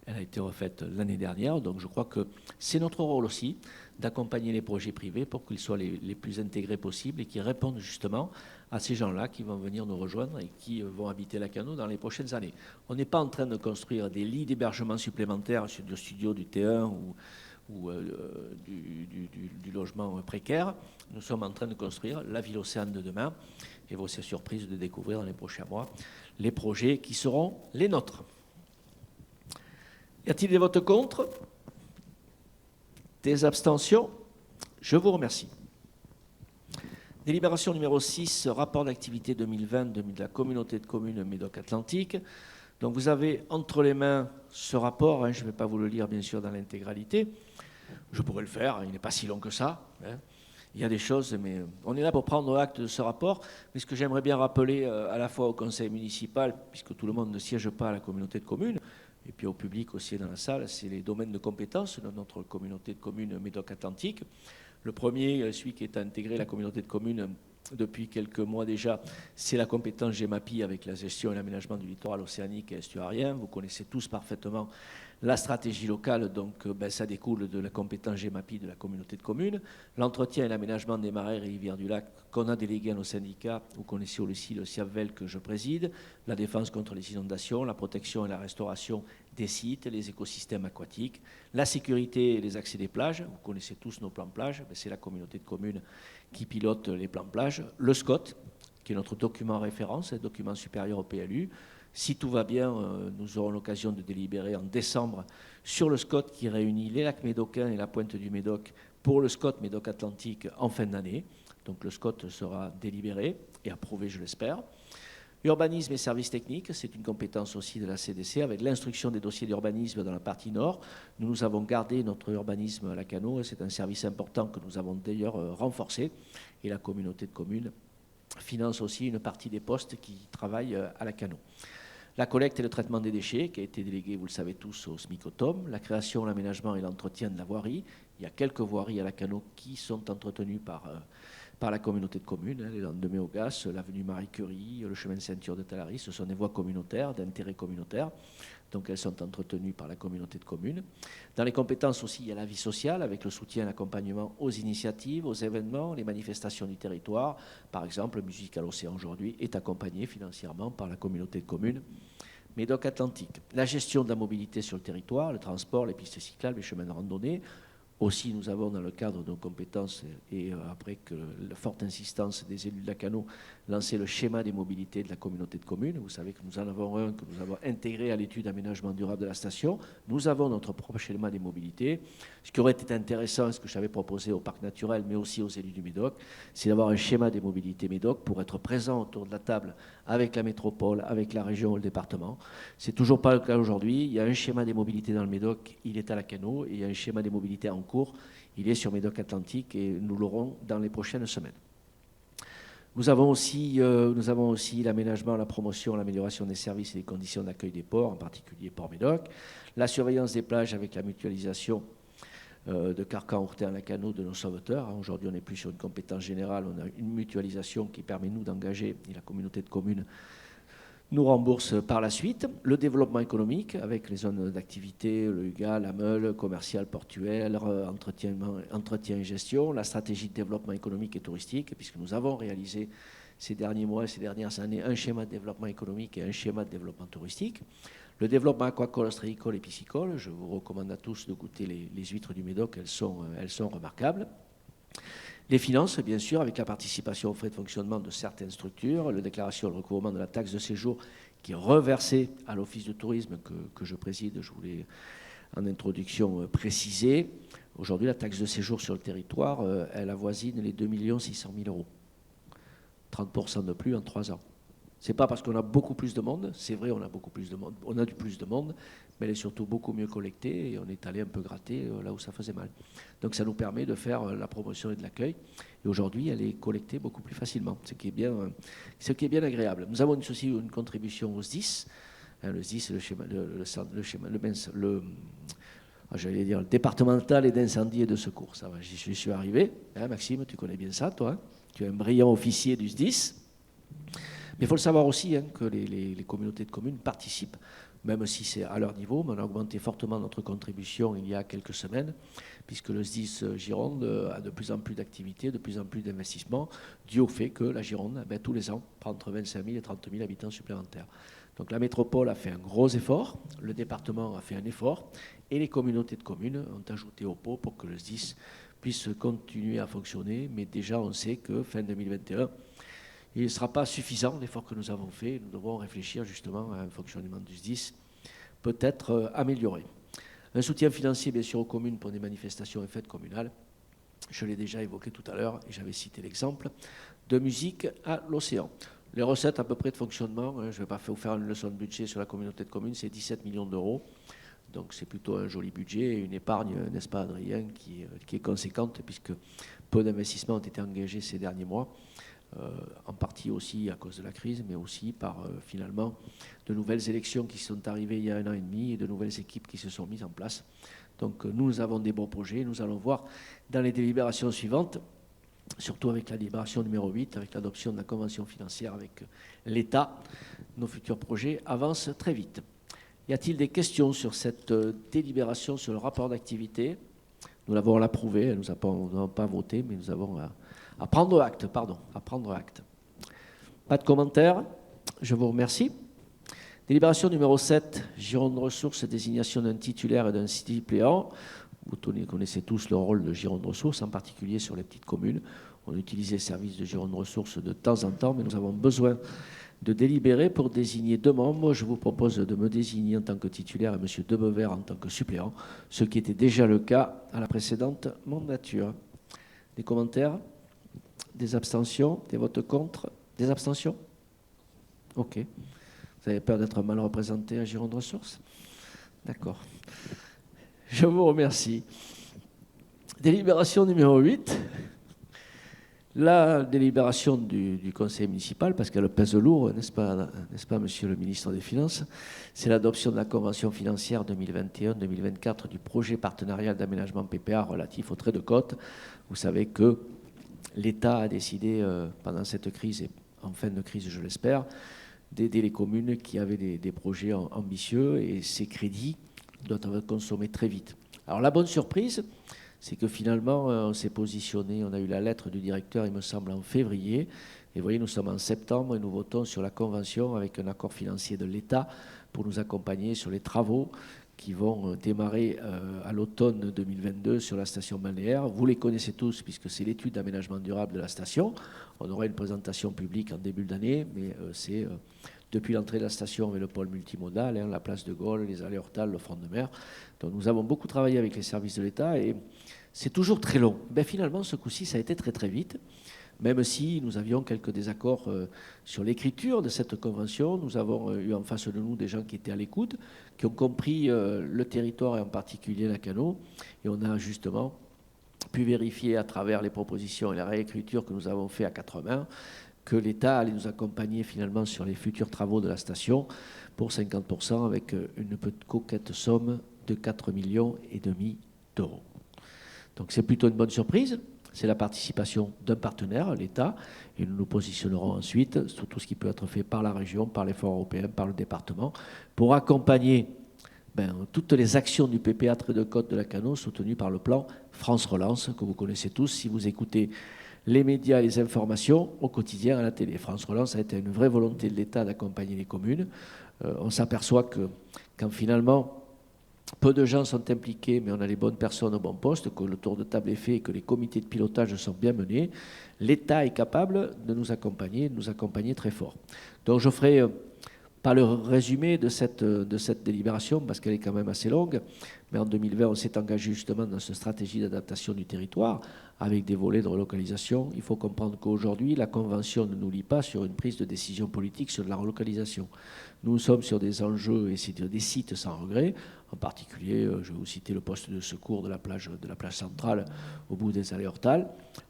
Speaker 1: Elle a été refaite l'année dernière, donc je crois que c'est notre rôle aussi d'accompagner les projets privés pour qu'ils soient les plus intégrés possibles et qui répondent justement à ces gens-là qui vont venir nous rejoindre et qui vont habiter Lacanau dans les prochaines années. On n'est pas en train de construire des lits d'hébergement supplémentaires sur du studio, du T1 ou du logement précaire. Nous sommes en train de construire la ville Océane de demain, et vous serez surprise de découvrir dans les prochains mois les projets qui seront les nôtres. Y a-t-il des votes contre? Des abstentions? Je vous remercie. Délibération numéro 6, rapport d'activité 2020 de la communauté de communes Médoc-Atlantique. Donc vous avez entre les mains ce rapport, je ne vais pas vous le lire bien sûr dans l'intégralité, je pourrais le faire, il n'est pas si long que ça. Il y a des choses, mais on est là pour prendre acte de ce rapport. Mais ce que j'aimerais bien rappeler à la fois au conseil municipal, puisque tout le monde ne siège pas à la communauté de communes, et puis au public aussi dans la salle, c'est les domaines de compétences de notre communauté de communes Médoc-Atlantique. Le premier, celui qui est intégré à la communauté de communes depuis quelques mois déjà, c'est la compétence GEMAPI avec la gestion et l'aménagement du littoral océanique et estuarien. Vous connaissez tous parfaitement la stratégie locale, donc ça découle de la compétence GEMAPI de la communauté de communes. L'entretien et l'aménagement des marais et rivières du lac qu'on a délégué à nos syndicats. Vous connaissez aussi le CIAVEL que je préside. La défense contre les inondations, la protection et la restauration des sites, les écosystèmes aquatiques, la sécurité et les accès des plages. Vous connaissez tous nos plans plages. C'est la communauté de communes qui pilote les plans plages. Le SCOT, qui est notre document référence, un document supérieur au PLU. Si tout va bien, nous aurons l'occasion de délibérer en décembre sur le SCOT qui réunit les lacs médocains et la pointe du Médoc pour le SCOT Médoc-Atlantique en fin d'année. Donc le SCOT sera délibéré et approuvé, je l'espère. Urbanisme et services techniques, c'est une compétence aussi de la CDC avec l'instruction des dossiers d'urbanisme dans la partie nord. Nous avons gardé notre urbanisme à Lacanau et c'est un service important que nous avons d'ailleurs renforcé. Et la communauté de communes finance aussi une partie des postes qui travaillent à Lacanau. La collecte et le traitement des déchets, qui a été délégué, vous le savez tous, au SMICOTOM. La création, l'aménagement et l'entretien de la voirie. Il y a quelques voiries à Lacanau qui sont entretenues par la communauté de communes, les Landes de Méogas, l'avenue Marie Curie, le chemin de ceinture de Talaris, ce sont des voies communautaires, d'intérêt communautaire, donc elles sont entretenues par la communauté de communes. Dans les compétences aussi, il y a la vie sociale, avec le soutien et l'accompagnement aux initiatives, aux événements, les manifestations du territoire. Par exemple, Musique à l'Océan aujourd'hui est accompagnée financièrement par la communauté de communes Médoc-Atlantique. La gestion de la mobilité sur le territoire, le transport, les pistes cyclables, les chemins de randonnée. Aussi, nous avons dans le cadre de nos compétences et après que la forte insistance des élus de Lacanau, lancé le schéma des mobilités de la communauté de communes. Vous savez que nous en avons un que nous avons intégré à l'étude d'aménagement durable de la station. Nous avons notre propre schéma des mobilités. Ce qui aurait été intéressant, ce que j'avais proposé au parc naturel, mais aussi aux élus du Médoc, c'est d'avoir un schéma des mobilités Médoc pour être présent autour de la table avec la métropole, avec la région ou le département. C'est toujours pas le cas aujourd'hui. Il y a un schéma des mobilités dans le Médoc, il est à Lacanau, et il y a un schéma des mobilités en cours, il est sur Médoc-Atlantique et nous l'aurons dans les prochaines semaines. Nous avons aussi l'aménagement, la promotion, l'amélioration des services et des conditions d'accueil des ports, en particulier Port Médoc, la surveillance des plages avec la mutualisation de Carcan, Ourtin, Lacanau de nos sauveteurs. Aujourd'hui, on n'est plus sur une compétence générale, on a une mutualisation qui permet nous d'engager, et la communauté de communes nous rembourse par la suite. Le développement économique avec les zones d'activité, le UGA, la Meule, commercial, portuaire, entretien et gestion, la stratégie de développement économique et touristique, puisque nous avons réalisé ces derniers mois et ces dernières années un schéma de développement économique et un schéma de développement touristique. Le développement aquacole, ostréicole et piscicole, je vous recommande à tous de goûter les huîtres du Médoc, elles sont remarquables. Les finances, bien sûr, avec la participation aux frais de fonctionnement de certaines structures, la déclaration et le recouvrement de la taxe de séjour qui est reversée à l'Office de tourisme que je préside, je voulais en introduction préciser. Aujourd'hui, la taxe de séjour sur le territoire, elle avoisine les 2 600 000 €. 30% de plus en 3 ans. Ce n'est pas parce qu'on a beaucoup plus de monde, c'est vrai, on a beaucoup plus de monde, on a du plus de monde, mais elle est surtout beaucoup mieux collectée et on est allé un peu gratter là où ça faisait mal. Donc ça nous permet de faire la promotion et de l'accueil. Et aujourd'hui, elle est collectée beaucoup plus facilement, ce qui est bien agréable. Nous avons aussi une contribution au SDIS. Le SDIS, j'allais dire le départemental et d'incendie et de secours. Ça va, j'y suis arrivé. Maxime, tu connais bien ça, toi. Hein, tu es un brillant officier du SDIS. Mais il faut le savoir aussi que les communautés de communes participent, même si c'est à leur niveau, mais on a augmenté fortement notre contribution il y a quelques semaines, puisque le SDIS Gironde a de plus en plus d'activités, de plus en plus d'investissements, dû au fait que la Gironde, tous les ans, prend entre 25 000 et 30 000 habitants supplémentaires. Donc la métropole a fait un gros effort, le département a fait un effort, et les communautés de communes ont ajouté au pot pour que le SDIS puisse continuer à fonctionner, mais déjà on sait que fin 2021, il ne sera pas suffisant l'effort que nous avons fait. Nous devrons réfléchir justement à un fonctionnement du SDIS peut-être amélioré. Un soutien financier, bien sûr, aux communes pour des manifestations et fêtes communales. Je l'ai déjà évoqué tout à l'heure et j'avais cité l'exemple de Musique à l'Océan. Les recettes à peu près de fonctionnement, je ne vais pas vous faire une leçon de budget sur la communauté de communes, c'est 17 millions d'euros. Donc c'est plutôt un joli budget et une épargne, n'est-ce pas Adrien, qui est conséquente puisque peu d'investissements ont été engagés ces derniers mois, en partie aussi à cause de la crise, mais aussi par finalement de nouvelles élections qui sont arrivées il y a 1 an et demi et de nouvelles équipes qui se sont mises en place. Donc nous avons des bons projets, nous allons voir dans les délibérations suivantes, surtout avec la délibération numéro 8, avec l'adoption de la convention financière avec l'État, nos futurs projets avancent très vite. Y a-t-il des questions sur cette délibération sur le rapport d'activité? Nous l'avons approuvé, nous n'avons pas voté, mais nous avons à prendre acte, à prendre acte. Pas de commentaires, je vous remercie. Délibération numéro 7, Gironde Ressources, désignation d'un titulaire et d'un suppléant. Vous connaissez tous le rôle de Gironde Ressources, en particulier sur les petites communes. On utilise les services de Gironde Ressources de temps en temps, mais nous avons besoin de délibérer pour désigner 2 membres. Je vous propose de me désigner en tant que titulaire et M. Debevert en tant que suppléant, ce qui était déjà le cas à la précédente mandature. Des commentaires? Des abstentions? Des votes contre? Des abstentions? Ok. Vous avez peur d'être mal représenté à Gironde Ressources? D'accord. Je vous remercie. Délibération numéro 8. La délibération du conseil municipal, parce qu'elle pèse lourd, n'est-ce pas, monsieur le ministre des Finances, c'est l'adoption de la convention financière 2021-2024 du projet partenarial d'aménagement PPA relatif au trait de côte. Vous savez que l'État a décidé, pendant cette crise, et en fin de crise, je l'espère, d'aider les communes qui avaient des projets ambitieux, et ces crédits doivent être consommés très vite. Alors la bonne surprise, c'est que finalement, on s'est positionné, on a eu la lettre du directeur, il me semble, en février. Et vous voyez, nous sommes en septembre et nous votons sur la convention avec un accord financier de l'État pour nous accompagner sur les travaux qui vont démarrer à l'automne 2022 sur la station balnéaire. Vous les connaissez tous puisque c'est l'étude d'aménagement durable de la station. On aura une présentation publique en début d'année, mais c'est depuis l'entrée de la station avec le pôle multimodal, la place de Gaulle, les allées Hortal, le front de mer. Donc nous avons beaucoup travaillé avec les services de l'État et c'est toujours très long. Ben, finalement, ce coup-ci, ça a été très très vite. Même si nous avions quelques désaccords sur l'écriture de cette convention, nous avons eu en face de nous des gens qui étaient à l'écoute, qui ont compris le territoire et en particulier Lacanau. Et on a justement pu vérifier à travers les propositions et la réécriture que nous avons fait à 4 mains que l'État allait nous accompagner finalement sur les futurs travaux de la station pour 50% avec une petite coquette somme de 4,5 millions d'euros. Donc c'est plutôt une bonne surprise. C'est la participation d'un partenaire, l'État, et nous nous positionnerons ensuite sur tout ce qui peut être fait par la région, par l'effort européen, par le département, pour accompagner toutes les actions du PPA Trait de Côte de Lacanau soutenues par le plan France Relance, que vous connaissez tous si vous écoutez les médias et les informations au quotidien à la télé. France Relance a été une vraie volonté de l'État d'accompagner les communes. On s'aperçoit que quand finalement peu de gens sont impliqués, mais on a les bonnes personnes au bon poste, que le tour de table est fait et que les comités de pilotage sont bien menés, l'État est capable de nous accompagner très fort. Donc je ferai pas le résumé de cette délibération, parce qu'elle est quand même assez longue, mais en 2020, on s'est engagé justement dans cette stratégie d'adaptation du territoire, avec des volets de relocalisation. Il faut comprendre qu'aujourd'hui, la Convention ne nous lie pas sur une prise de décision politique sur de la relocalisation. Nous sommes sur des enjeux et c'est des sites sans regret. En particulier, je vais vous citer le poste de secours de la plage centrale au bout des allées Hortal.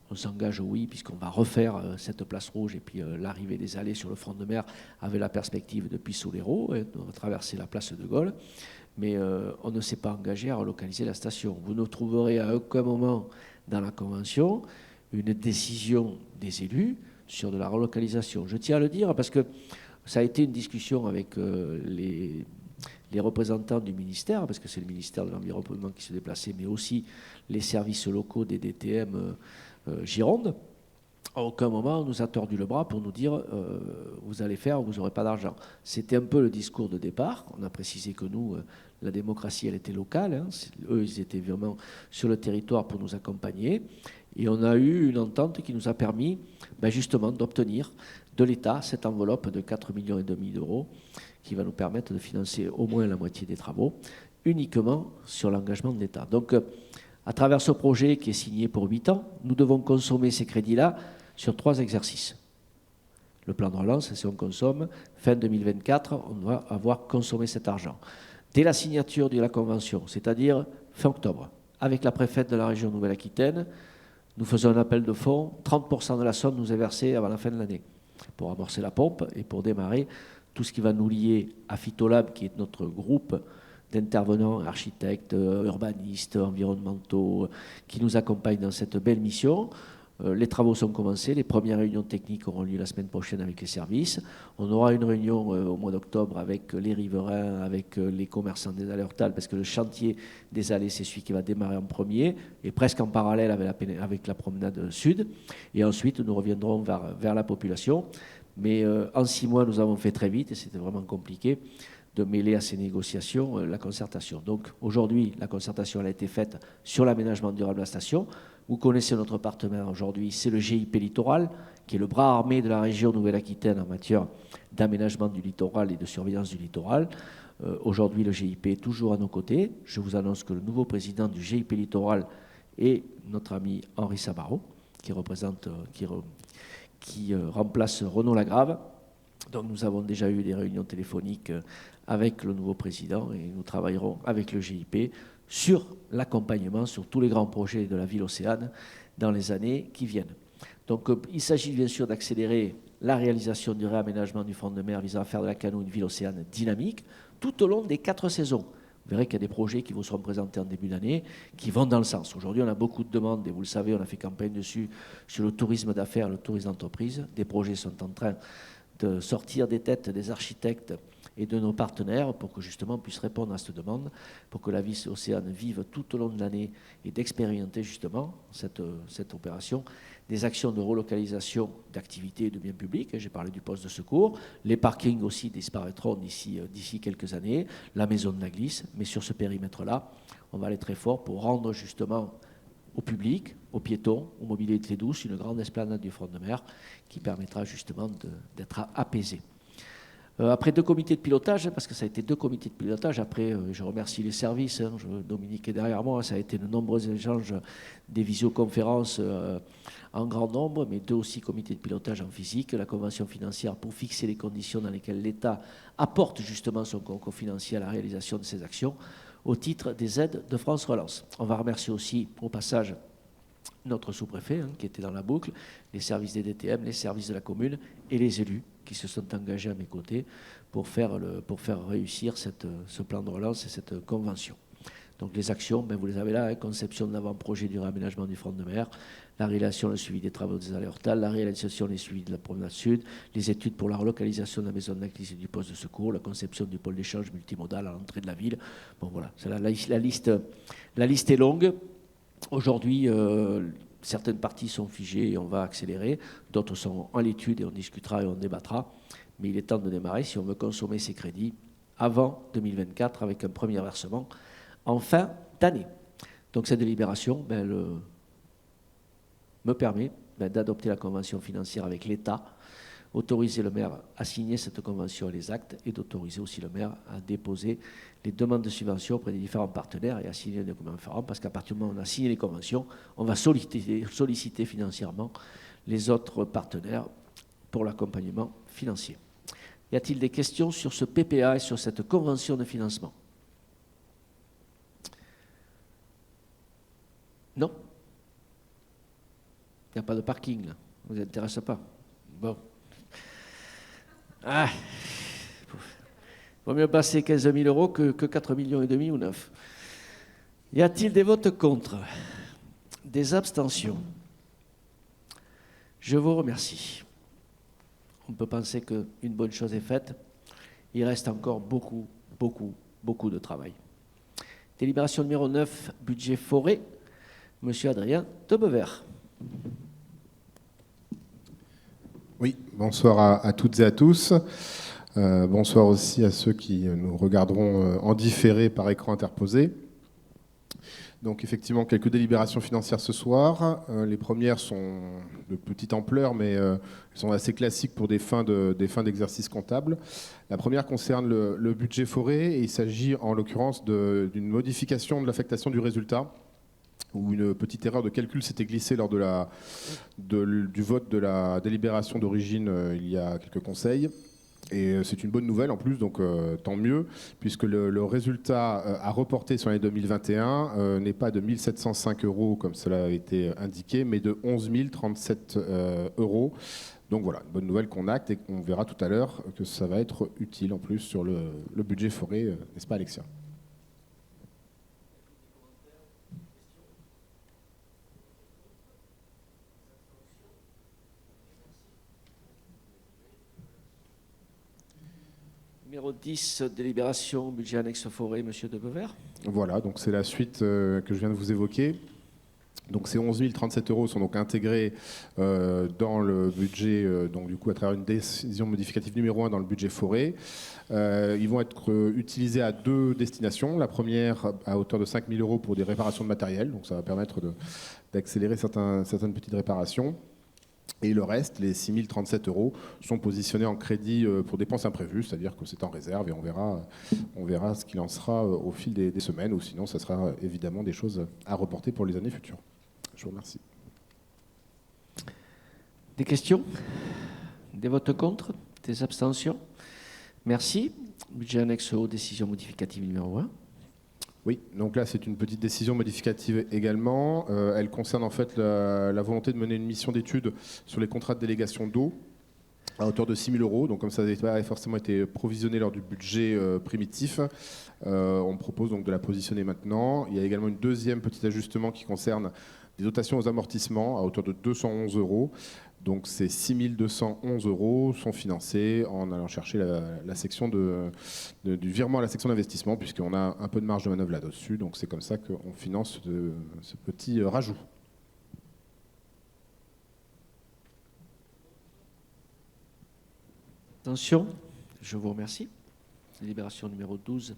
Speaker 1: On s'engage, oui, puisqu'on va refaire cette place rouge et puis l'arrivée des allées sur le front de mer avec la perspective de Pissou-l'Hérault, on va traverser la place de Gaulle. Mais on ne s'est pas engagé à relocaliser la station. Vous ne trouverez à aucun moment dans la Convention une décision des élus sur de la relocalisation. Je tiens à le dire parce que ça a été une discussion avec les représentants du ministère, parce que c'est le ministère de l'Environnement qui se déplaçait, mais aussi les services locaux des DTM Gironde. À aucun moment, on nous a tordu le bras pour nous dire vous allez faire, vous n'aurez pas d'argent. C'était un peu le discours de départ. On a précisé que nous, la démocratie, elle était locale. Eux, ils étaient vraiment sur le territoire pour nous accompagner. Et on a eu une entente qui nous a permis justement d'obtenir de l'État cette enveloppe de 4,5 millions d'euros qui va nous permettre de financer au moins la moitié des travaux, uniquement sur l'engagement de l'État. Donc, à travers ce projet qui est signé pour 8 ans, nous devons consommer ces crédits-là sur 3 exercices. Le plan de relance, si on consomme, fin 2024, on doit avoir consommé cet argent. Dès la signature de la convention, c'est-à-dire fin octobre, avec la préfète de la région Nouvelle-Aquitaine, nous faisons un appel de fonds, 30% de la somme nous est versée avant la fin de l'année pour amorcer la pompe et pour démarrer tout ce qui va nous lier à Phytolab, qui est notre groupe d'intervenants, architectes, urbanistes, environnementaux, qui nous accompagnent dans cette belle mission. Les travaux sont commencés, les premières réunions techniques auront lieu la semaine prochaine avec les services. On aura une réunion au mois d'octobre avec les riverains, avec les commerçants des Allées Hortales, parce que le chantier des Allées, c'est celui qui va démarrer en premier, et presque en parallèle avec la promenade sud. Et ensuite, nous reviendrons vers la population. Mais en 6 mois, nous avons fait très vite, et c'était vraiment compliqué de mêler à ces négociations la concertation. Donc aujourd'hui, la concertation elle a été faite sur l'aménagement durable de la station. Vous connaissez notre partenaire aujourd'hui, c'est le GIP Littoral, qui est le bras armé de la région Nouvelle-Aquitaine en matière d'aménagement du littoral et de surveillance du littoral. Aujourd'hui, le GIP est toujours à nos côtés. Je vous annonce que le nouveau président du GIP Littoral est notre ami Henri Sabaro, qui remplace Renaud Lagrave. Donc nous avons déjà eu des réunions téléphoniques avec le nouveau président et nous travaillerons avec le GIP sur l'accompagnement sur tous les grands projets de la ville Océane dans les années qui viennent. Donc il s'agit bien sûr d'accélérer la réalisation du réaménagement du front de mer visant à faire de la Cano une ville Océane dynamique tout au long des 4 saisons. Vous verrez qu'il y a des projets qui vous seront présentés en début d'année qui vont dans le sens. Aujourd'hui, on a beaucoup de demandes et vous le savez, on a fait campagne dessus sur le tourisme d'affaires, le tourisme d'entreprise. Des projets sont en train de sortir des têtes des architectes et de nos partenaires pour que justement on puisse répondre à cette demande, pour que la ville Océane vive tout au long de l'année et d'expérimenter justement cette opération, des actions de relocalisation d'activités et de biens publics. J'ai parlé du poste de secours, les parkings aussi disparaîtront d'ici quelques années, la maison de la glisse, mais sur ce périmètre-là, on va aller très fort pour rendre justement au public, aux piétons, aux mobilités douces, une grande esplanade du front de mer qui permettra justement d'être apaisé. Après 2 comités de pilotage, parce que ça a été 2 comités de pilotage, après je remercie les services, Dominique est derrière moi, ça a été de nombreux échanges, des visioconférences en grand nombre, mais 2 aussi comités de pilotage en physique, la convention financière pour fixer les conditions dans lesquelles l'État apporte justement son concours financier à la réalisation de ces actions au titre des aides de France Relance. On va remercier aussi au passage notre sous-préfet qui était dans la boucle, les services des DTM, les services de la commune et les élus qui se sont engagés à mes côtés pour faire réussir ce plan de relance et cette convention. Donc les actions, vous les avez là, conception de l'avant-projet du réaménagement du front de mer, la réalisation et le suivi des travaux des Allées Hortales, la réalisation et le suivi de la promenade sud, les études pour la relocalisation de la maison de la glisse et du poste de secours, la conception du pôle d'échange multimodal à l'entrée de la ville. Bon voilà, c'est la liste est longue. Aujourd'hui, certaines parties sont figées et on va accélérer, d'autres sont en l'étude et on discutera et on débattra. Mais il est temps de démarrer si on veut consommer ces crédits avant 2024 avec un premier versement en fin d'année. Donc cette délibération me permet d'adopter la convention financière avec l'État, autoriser le maire à signer cette convention et les actes, et d'autoriser aussi le maire à déposer les demandes de subvention auprès des différents partenaires et à signer des documents différents, parce qu'à partir du moment où on a signé les conventions, on va solliciter financièrement les autres partenaires pour l'accompagnement financier. Y a-t-il des questions sur ce PPA et sur cette convention de financement ? Non ? Il n'y a pas de parking là, ça ne vous intéresse pas ? Bon. Ah, il vaut mieux passer 15 000 € que 4,5 millions ou 9. Y a-t-il des votes contre ? Des abstentions ? Je vous remercie. On peut penser qu'une bonne chose est faite. Il reste encore beaucoup de travail. Délibération numéro 9, budget forêt. Monsieur Adrien Tebevert.
Speaker 4: Oui, bonsoir à toutes et à tous. Bonsoir aussi à ceux qui nous regarderont en différé par écran interposé. donc effectivement quelques délibérations financières ce soir. Les premières sont de petite ampleur, mais elles sont assez classiques pour des fins d'exercice comptable. La première concerne le budget forêt, et il s'agit en l'occurrence d'une modification de l'affectation du résultat, où une petite erreur de calcul s'était glissée lors du vote de la délibération d'origine il y a quelques conseils. Et c'est une bonne nouvelle en plus, donc tant mieux, puisque le résultat à reporter sur l'année 2021 n'est pas de 1 705 € comme cela a été indiqué, mais de 11 037 €. Donc voilà, une bonne nouvelle qu'on acte, et qu'on verra tout à l'heure que ça va être utile en plus sur le budget forêt, n'est-ce pas Alexia ?
Speaker 1: Numéro 10, délibération, budget annexe forêt, Monsieur de Bever.
Speaker 4: Voilà, donc c'est la suite que je viens de vous évoquer. Donc ces 11 037 € sont donc intégrés dans le budget, donc du coup à travers une décision modificative numéro 1 dans le budget forêt. Ils vont être utilisés à 2 destinations. La première à hauteur de 5 000 € pour des réparations de matériel, donc ça va permettre d'accélérer certaines petites réparations. Et le reste, les 6 037 €, sont positionnés en crédit pour dépenses imprévues, c'est-à-dire que c'est en réserve, et on verra ce qu'il en sera au fil des semaines, ou sinon ça sera évidemment des choses à reporter pour les années futures. Je vous remercie.
Speaker 1: Des questions? Des votes contre? Des abstentions? Merci. Budget annexe aux décisions modificatives numéro 1.
Speaker 4: Oui, donc là c'est une petite décision modificative également. Elle concerne en fait la volonté de mener une mission d'étude sur les contrats de délégation d'eau à hauteur de 6 000 €. Donc comme ça n'avait pas forcément été provisionné lors du budget primitif, on propose donc de la positionner maintenant. Il y a également une deuxième petit ajustement qui concerne des dotations aux amortissements à hauteur de 211 €. Donc ces 6 211 € sont financés en allant chercher la section du virement à la section d'investissement, puisqu'on a un peu de marge de manœuvre là-dessus. Donc c'est comme ça qu'on finance ce petit rajout.
Speaker 1: Attention, je vous remercie. Délibération numéro 12,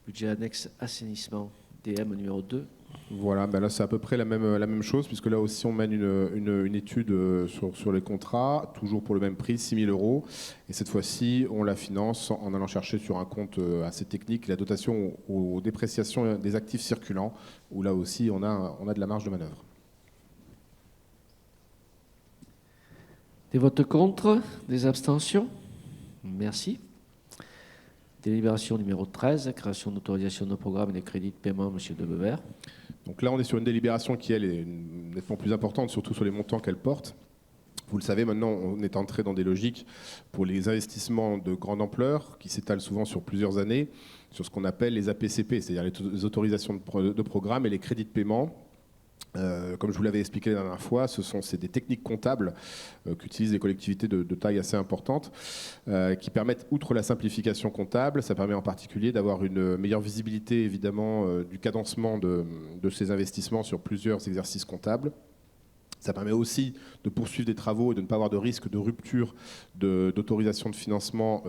Speaker 1: budget annexe assainissement, DM numéro 2.
Speaker 4: Voilà, ben là c'est à peu près la même chose, puisque là aussi on mène une étude sur les contrats, toujours pour le même prix, 6 000 €. Et cette fois-ci, on la finance en allant chercher sur un compte assez technique la dotation aux dépréciations des actifs circulants, où là aussi on a de la marge de manœuvre.
Speaker 1: Des votes contre? Des abstentions? Merci. Délibération numéro 13, création d'autorisation de programme et des crédits de paiement, Monsieur de Bever.
Speaker 4: Donc là, on est sur une délibération qui, elle, est nettement plus importante, surtout sur les montants qu'elle porte. Vous le savez, maintenant, on est entré dans des logiques pour les investissements de grande ampleur, qui s'étalent souvent sur plusieurs années, sur ce qu'on appelle les APCP, c'est-à-dire les autorisations de programme et les crédits de paiement. Comme je vous l'avais expliqué la dernière fois, c'est des techniques comptables qu'utilisent les collectivités de taille assez importante, qui permettent, outre la simplification comptable, ça permet en particulier d'avoir une meilleure visibilité évidemment du cadencement de ces investissements sur plusieurs exercices comptables. Ça permet aussi de poursuivre des travaux et de ne pas avoir de risque de rupture d'autorisation de financement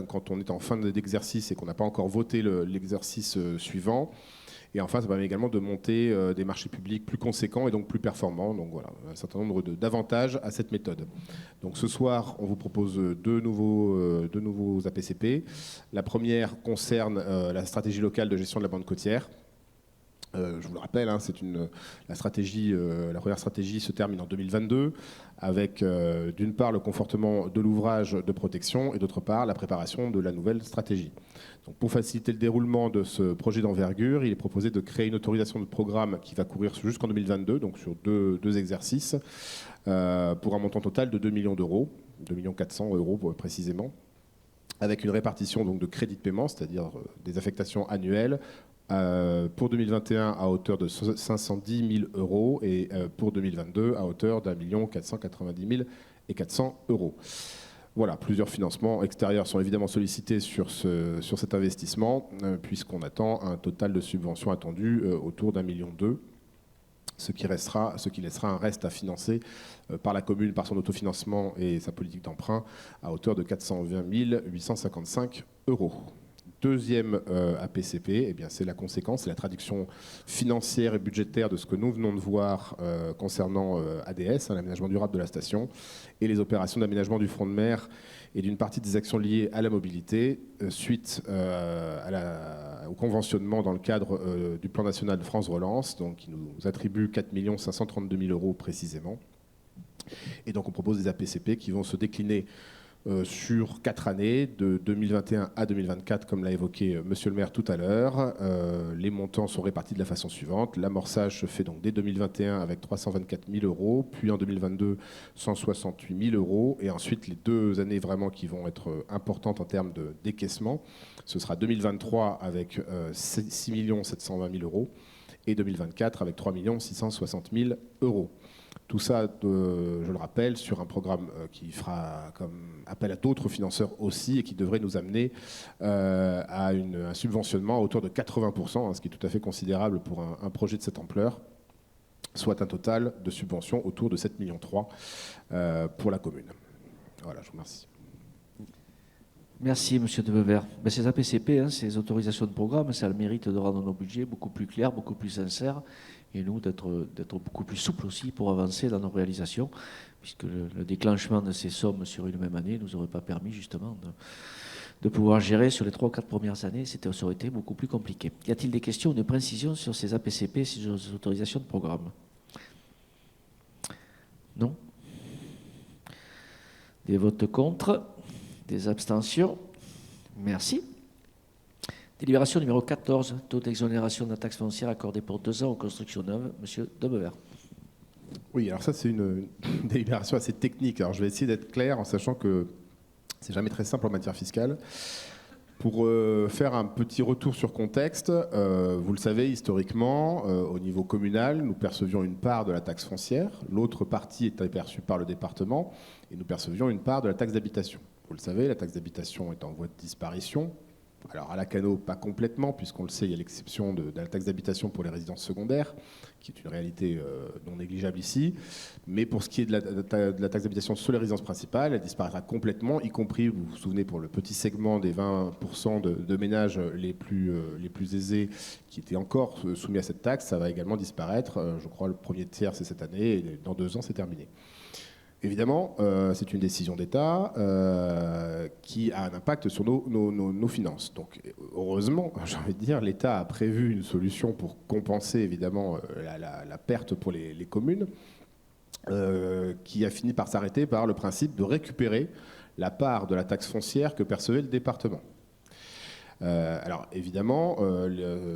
Speaker 4: quand on est en fin d'exercice et qu'on n'a pas encore voté l'exercice suivant. Et enfin, ça permet également de monter des marchés publics plus conséquents et donc plus performants. Donc voilà, un certain nombre d'avantages à cette méthode. Donc ce soir, on vous propose deux nouveaux APCP. La première concerne la stratégie locale de gestion de la bande côtière. Je vous le rappelle, hein, la première stratégie se termine en 2022 avec d'une part le confortement de l'ouvrage de protection et d'autre part la préparation de la nouvelle stratégie. Donc, pour faciliter le déroulement de ce projet d'envergure, il est proposé de créer une autorisation de programme qui va courir jusqu'en 2022, donc sur deux exercices, pour un montant total de 2 millions d'euros, 2 400 000 € précisément, avec une répartition donc, de crédits de paiement, c'est-à-dire des affectations annuelles, pour 2021 à hauteur de 510 000 € et pour 2022 à hauteur d'1 490 400 €. Voilà, plusieurs financements extérieurs sont évidemment sollicités sur cet investissement, puisqu'on attend un total de subventions attendues autour d'1,2 million, ce qui laissera un reste à financer par la commune, par son autofinancement et sa politique d'emprunt, à hauteur de 420 855 €. deuxième APCP, eh bien, c'est la conséquence, c'est la traduction financière et budgétaire de ce que nous venons de voir concernant ADS, l'aménagement durable de la station, et les opérations d'aménagement du front de mer et d'une partie des actions liées à la mobilité, suite au conventionnement dans le cadre du plan national de France Relance, donc, qui nous attribue 4 532 000 euros précisément. Et donc on propose des APCP qui vont se décliner sur 4 années, de 2021 à 2024, comme l'a évoqué Monsieur le maire tout à l'heure. Les montants sont répartis de la façon suivante. L'amorçage se fait donc dès 2021 avec 324 000 euros, puis en 2022, 168 000 euros. Et ensuite, les 2 années vraiment qui vont être importantes en termes de décaissement, ce sera 2023 avec 6 720 000 euros et 2024 avec 3 660 000 euros. Tout ça, je le rappelle, sur un programme qui fera comme appel à d'autres financeurs aussi et qui devrait nous amener à un subventionnement à hauteur de 80%, ce qui est tout à fait considérable pour un projet de cette ampleur, soit un total de subventions autour de 7,3 millions pour la commune. Voilà, je vous remercie.
Speaker 1: Merci, Monsieur de Bever. Ces APCP, ces autorisations de programme, ça a le mérite de rendre nos budgets beaucoup plus clairs, beaucoup plus sincères, et nous d'être beaucoup plus souples aussi pour avancer dans nos réalisations, puisque le déclenchement de ces sommes sur une même année ne nous aurait pas permis justement de pouvoir gérer sur les 3 ou 4 premières années. Ça aurait été beaucoup plus compliqué. Y a-t-il des questions ou des précisions sur ces APCP, ces autorisations de programme? Non? Des votes contre? Des abstentions? Merci. Délibération numéro 14, taux d'exonération de la taxe foncière accordée pour 2 ans aux constructions neuves. Monsieur de Bever.
Speaker 4: Oui, alors ça c'est une délibération assez technique. Alors je vais essayer d'être clair en sachant que c'est jamais très simple en matière fiscale. Pour faire un petit retour sur contexte, vous le savez, historiquement, au niveau communal, nous percevions une part de la taxe foncière, l'autre partie était perçue par le département, et nous percevions une part de la taxe d'habitation. Vous le savez, la taxe d'habitation est en voie de disparition. Alors à la Cano, pas complètement, puisqu'on le sait, il y a l'exception de la taxe d'habitation pour les résidences secondaires, qui est une réalité non négligeable ici. Mais pour ce qui est de la taxe d'habitation sur les résidences principales, elle disparaîtra complètement, y compris, vous vous souvenez, pour le petit segment des 20% de ménages les plus aisés qui étaient encore soumis à cette taxe, ça va également disparaître. Je crois le premier tiers, c'est cette année, et dans 2 ans, c'est terminé. Évidemment, c'est une décision d'État qui a un impact sur nos finances. Donc, heureusement, j'ai envie de dire, l'État a prévu une solution pour compenser évidemment la perte pour les communes, qui a fini par s'arrêter par le principe de récupérer la part de la taxe foncière que percevait le département. Alors évidemment,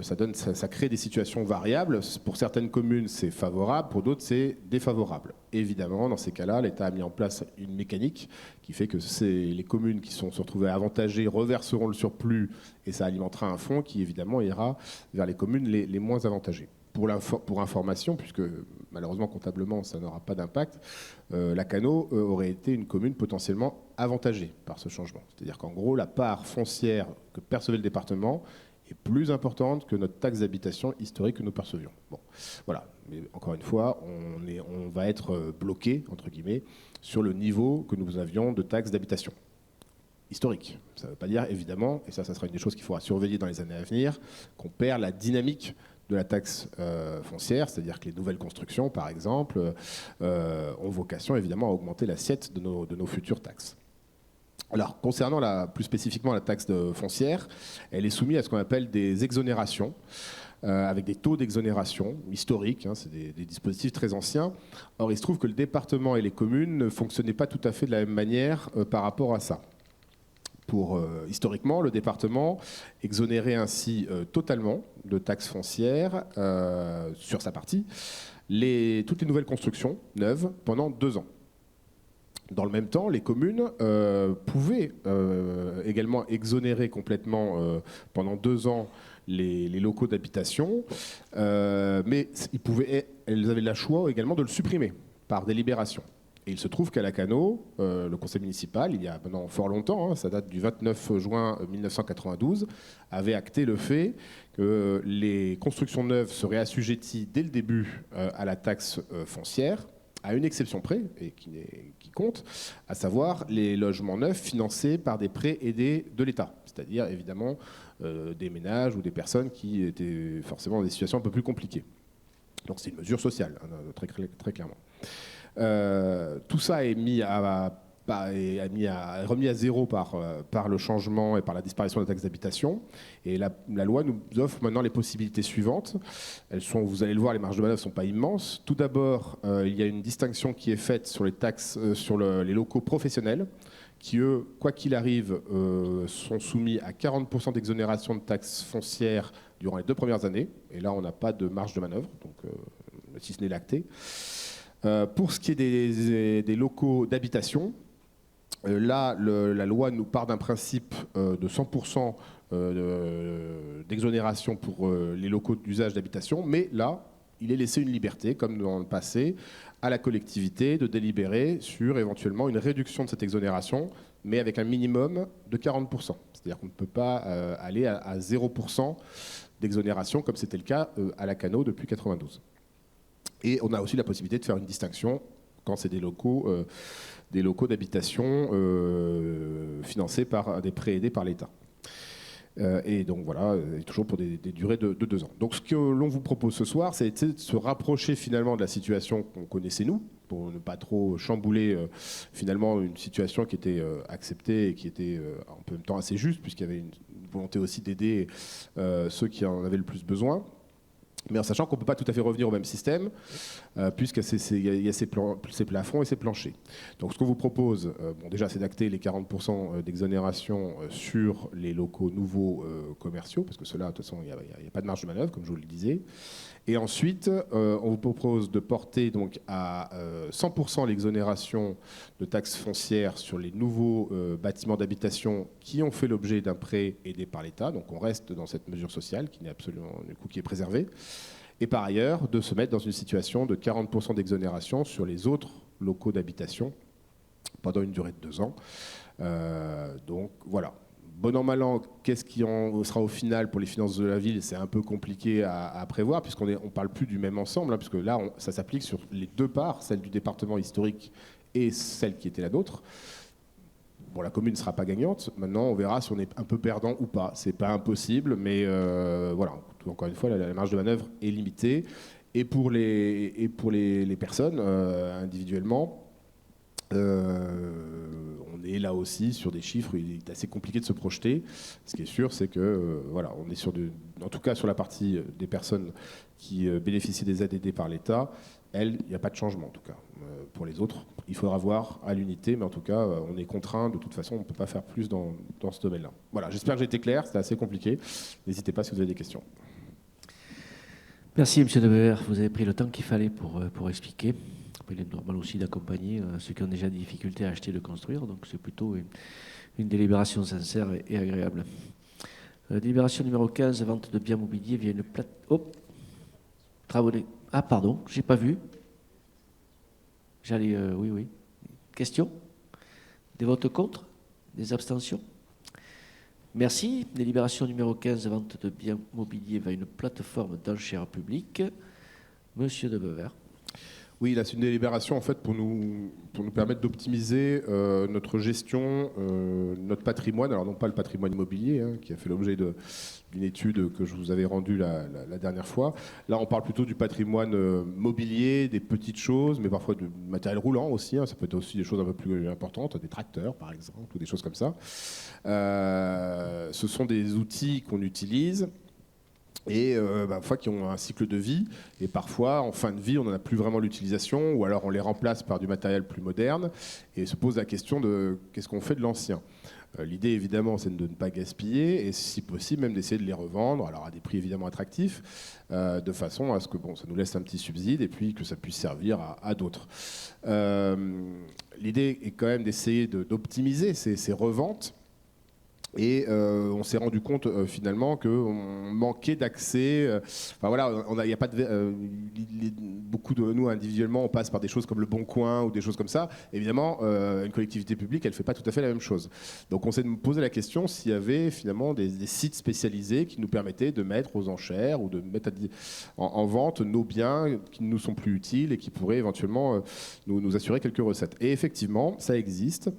Speaker 4: ça crée des situations variables. Pour certaines communes, c'est favorable, pour d'autres, c'est défavorable. Évidemment, dans ces cas-là, l'État a mis en place une mécanique qui fait que les communes qui se retrouvées avantagées reverseront le surplus et ça alimentera un fonds qui évidemment ira vers les communes les moins avantagées. Pour information, puisque malheureusement comptablement ça n'aura pas d'impact, la Cano aurait été une commune potentiellement avantagée par ce changement. C'est-à-dire qu'en gros, la part foncière que percevait le département est plus importante que notre taxe d'habitation historique que nous percevions. Bon, voilà. Mais encore une fois, on va être bloqué, entre guillemets, sur le niveau que nous avions de taxe d'habitation historique. Ça ne veut pas dire, évidemment, et ça sera une des choses qu'il faudra surveiller dans les années à venir, qu'on perd la dynamique de la taxe foncière, c'est-à-dire que les nouvelles constructions, par exemple, ont vocation évidemment à augmenter l'assiette de nos futures taxes. Alors, concernant plus spécifiquement la taxe foncière, elle est soumise à ce qu'on appelle des exonérations, avec des taux d'exonération historiques, c'est des dispositifs très anciens. Or, il se trouve que le département et les communes ne fonctionnaient pas tout à fait de la même manière par rapport à ça. Historiquement, le département exonérait ainsi totalement de taxes foncières sur sa partie toutes les nouvelles constructions neuves pendant 2 ans. Dans le même temps, les communes pouvaient également exonérer complètement pendant 2 ans les locaux d'habitation, mais elles avaient le choix également de le supprimer par délibération. Et il se trouve qu'à la Cano, le conseil municipal, il y a maintenant fort longtemps, ça date du 29 juin 1992, avait acté le fait que les constructions neuves seraient assujetties dès le début à la taxe foncière, à une exception près, et qui compte, à savoir les logements neufs financés par des prêts aidés de l'État, c'est-à-dire évidemment des ménages ou des personnes qui étaient forcément dans des situations un peu plus compliquées. Donc c'est une mesure sociale, hein, très clairement. Tout ça est remis à zéro par le changement et par la disparition de la taxe d'habitation. Et la loi nous offre maintenant les possibilités suivantes. Vous allez le voir, les marges de manœuvre ne sont pas immenses. Tout d'abord, il y a une distinction qui est faite sur les taxes sur les locaux professionnels, qui, eux, quoi qu'il arrive, sont soumis à 40% d'exonération de taxes foncières durant les 2 premières années. Et là, on n'a pas de marge de manœuvre, donc, si ce n'est l'acté. Pour ce qui est des locaux d'habitation, là, la loi nous part d'un principe de 100% d'exonération pour les locaux d'usage d'habitation, mais là, il est laissé une liberté, comme dans le passé, à la collectivité de délibérer sur éventuellement une réduction de cette exonération, mais avec un minimum de 40%. C'est-à-dire qu'on ne peut pas aller à 0% d'exonération, comme c'était le cas à la Cano depuis 1992. Et on a aussi la possibilité de faire une distinction quand c'est des locaux d'habitation financés par des prêts aidés par l'État. Et donc voilà, toujours pour des durées de 2 ans. Donc ce que l'on vous propose ce soir, c'est de se rapprocher finalement de la situation qu'on connaissait nous, pour ne pas trop chambouler finalement une situation qui était acceptée et qui était en même temps assez juste, puisqu'il y avait une volonté aussi d'aider ceux qui en avaient le plus besoin. Mais en sachant qu'on ne peut pas tout à fait revenir au même système, puisqu'il y a ces plafonds et ces planchers. Donc ce qu'on vous propose, déjà, c'est d'acter les 40% d'exonération sur les locaux nouveaux commerciaux, parce que ceux-là, de toute façon, il n'y a pas de marge de manœuvre, comme je vous le disais. Et ensuite, on vous propose de porter donc à 100% l'exonération de taxes foncières sur les nouveaux bâtiments d'habitation qui ont fait l'objet d'un prêt aidé par l'État. Donc on reste dans cette mesure sociale qui n'est absolument, du coup, qui est préservée. Et par ailleurs, de se mettre dans une situation de 40% d'exonération sur les autres locaux d'habitation pendant une durée de 2 ans. Donc voilà. Bon an, mal an, qu'est-ce qui en sera au final pour les finances de la ville? C'est un peu compliqué à prévoir, puisqu'on ne parle plus du même ensemble, hein, puisque là, ça s'applique sur les 2 parts, celle du département historique et celle qui était la nôtre. Bon, la commune ne sera pas gagnante. Maintenant, on verra si on est un peu perdant ou pas. Ce n'est pas impossible, mais voilà. Encore une fois, la marge de manœuvre est limitée. Et pour les personnes, individuellement, on est là aussi sur des chiffres, il est assez compliqué de se projeter. Ce qui est sûr, c'est que voilà, on est en tout cas sur la partie des personnes qui bénéficient des aides aidées par l'État, il n'y a pas de changement en tout cas. Pour les autres, il faudra voir à l'unité, mais en tout cas, on est contraint. De toute façon, on ne peut pas faire plus dans ce domaine-là. Voilà, j'espère que j'ai été clair, c'était assez compliqué. N'hésitez pas si vous avez des questions.
Speaker 1: Merci, M. de Bever. Vous avez pris le temps qu'il fallait pour expliquer. Il est normal aussi d'accompagner ceux qui ont déjà des difficultés à acheter et de construire, donc c'est plutôt une délibération sincère et agréable. Délibération numéro 15, vente de biens mobiliers via une plate... Oh, travaux... Ah, pardon, je n'ai pas vu. J'allais... oui. Question? Des votes contre? Des abstentions? Merci. Délibération numéro 15, vente de biens mobiliers via une plateforme d'enchères publique. Monsieur de Bever.
Speaker 4: Oui, là, c'est une délibération en fait pour nous permettre d'optimiser notre gestion, notre patrimoine. Alors non pas le patrimoine immobilier, hein, qui a fait l'objet d'une étude que je vous avais rendue la dernière fois. Là, on parle plutôt du patrimoine mobilier, des petites choses, mais parfois du matériel roulant aussi. Hein. Ça peut être aussi des choses un peu plus importantes, des tracteurs par exemple, ou des choses comme ça. Ce sont des outils qu'on utilise. Et parfois qui ont un cycle de vie, et parfois en fin de vie on n'en a plus vraiment l'utilisation, ou alors on les remplace par du matériel plus moderne, et se pose la question de qu'est-ce qu'on fait de l'ancien. L'idée évidemment c'est de ne pas gaspiller, et si possible même d'essayer de les revendre, alors à des prix évidemment attractifs, de façon à ce que ça nous laisse un petit subside, et puis que ça puisse servir à d'autres. L'idée est quand même d'essayer d'optimiser ces reventes. Et on s'est rendu compte finalement qu'on manquait d'accès. Enfin voilà, il y a pas de, beaucoup de nous individuellement, on passe par des choses comme le Bon Coin ou des choses comme ça. Évidemment, une collectivité publique, elle fait pas tout à fait la même chose. Donc on s'est posé la question s'il y avait finalement des sites spécialisés qui nous permettaient de mettre aux enchères ou de mettre en vente nos biens qui ne nous sont plus utiles et qui pourraient éventuellement nous assurer quelques recettes. Et effectivement, ça existe.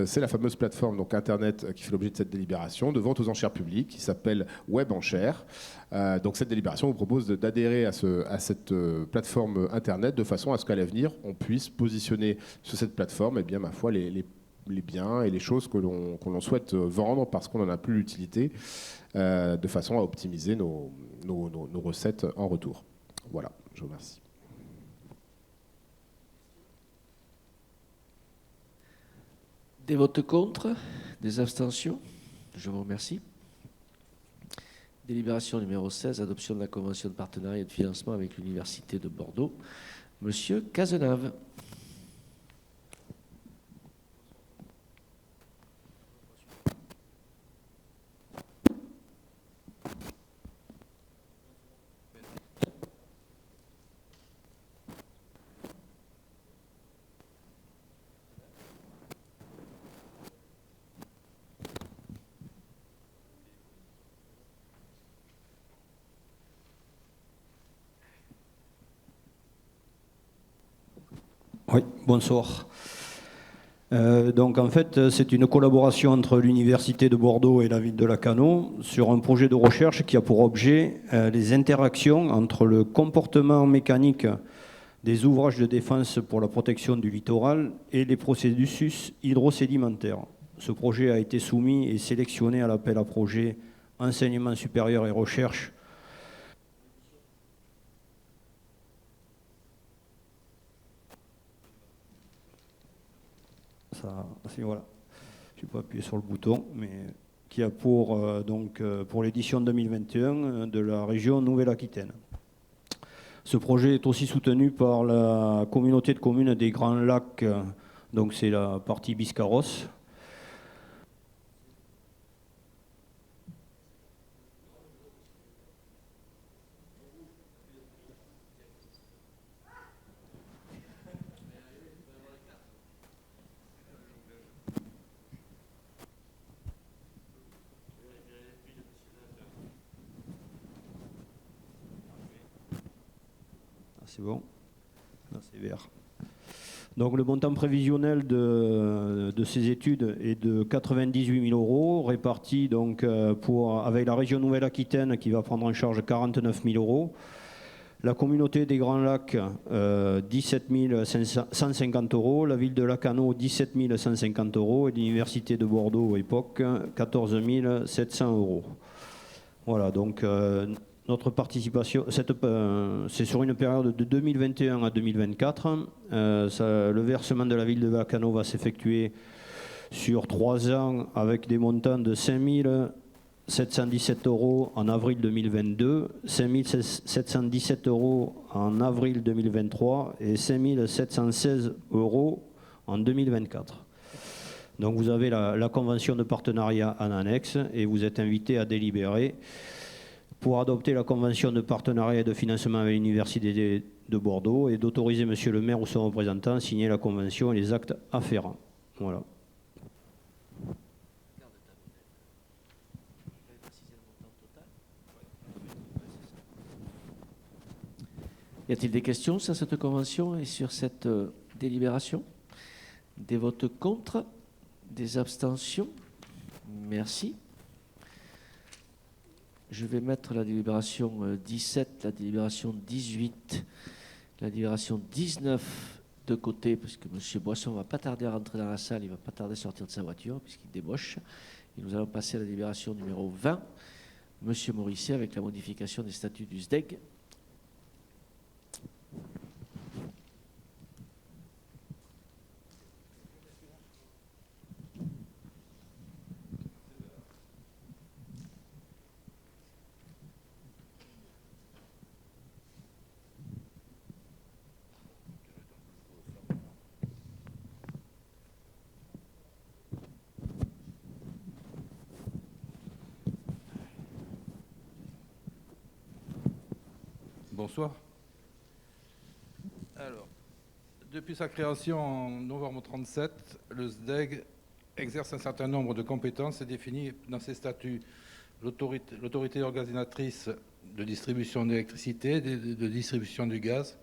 Speaker 4: C'est la fameuse plateforme donc Internet qui fait l'objet de cette délibération de vente aux enchères publiques qui s'appelle Web Enchères. Donc cette délibération vous propose d'adhérer à cette plateforme Internet de façon à ce qu'à l'avenir, on puisse positionner sur cette plateforme eh bien, ma foi, les biens et les choses que l'on souhaite vendre parce qu'on n'en a plus l'utilité, de façon à optimiser nos recettes en retour. Voilà, je vous remercie.
Speaker 1: Des votes contre, des abstentions. Je vous remercie. Délibération numéro 16, adoption de la convention de partenariat et de financement avec l'Université de Bordeaux. Monsieur Cazenave.
Speaker 5: Oui, bonsoir. Donc en fait, c'est une collaboration entre l'Université de Bordeaux et la ville de Lacanau sur un projet de recherche qui a pour objet les interactions entre le comportement mécanique des ouvrages de défense pour la protection du littoral et les processus hydrosédimentaires. Ce projet a été soumis et sélectionné à l'appel à projet Enseignement supérieur et recherche. Voilà. Je n'ai pas appuyé sur le bouton, mais qui a pour l'édition 2021 de la région Nouvelle-Aquitaine. Ce projet est aussi soutenu par la communauté de communes des Grands Lacs, donc c'est la partie Biscarrosse. C'est bon. Là, c'est vert. Donc le montant prévisionnel de ces études est de 98 000 euros, répartis donc avec la région Nouvelle-Aquitaine qui va prendre en charge 49 000 euros. La communauté des Grands Lacs, 17 150 euros. La ville de Lacanau, 17 150 euros. Et l'Université de Bordeaux, époque, 14 700 euros. Voilà, donc notre participation, c'est sur une période de 2021 à 2024. Le versement de la ville de Lacanau va s'effectuer sur 3 ans avec des montants de 5 717 euros en avril 2022, 5 717 euros en avril 2023 et 5 716 euros en 2024. Donc vous avez la convention de partenariat en annexe et vous êtes invité à délibérer pour adopter la convention de partenariat et de financement avec l'Université de Bordeaux et d'autoriser monsieur le maire ou son représentant à signer la convention et les actes afférents. Voilà.
Speaker 1: Y a-t-il des questions sur cette convention et sur cette délibération? Des votes contre? Des abstentions? Merci. Je vais mettre la délibération 17, la délibération 18, la délibération 19 de côté, parce que M. Boisson ne va pas tarder à rentrer dans la salle, il ne va pas tarder à sortir de sa voiture, puisqu'il débauche. Et nous allons passer à la délibération numéro 20, M. Morisset, avec la modification des statuts du SDEG.
Speaker 6: bonsoir. Alors, depuis sa création en novembre 1937, le SDEG exerce un certain nombre de compétences et définit dans ses statuts l'autorité organisatrice de distribution d'électricité, de distribution du gaz,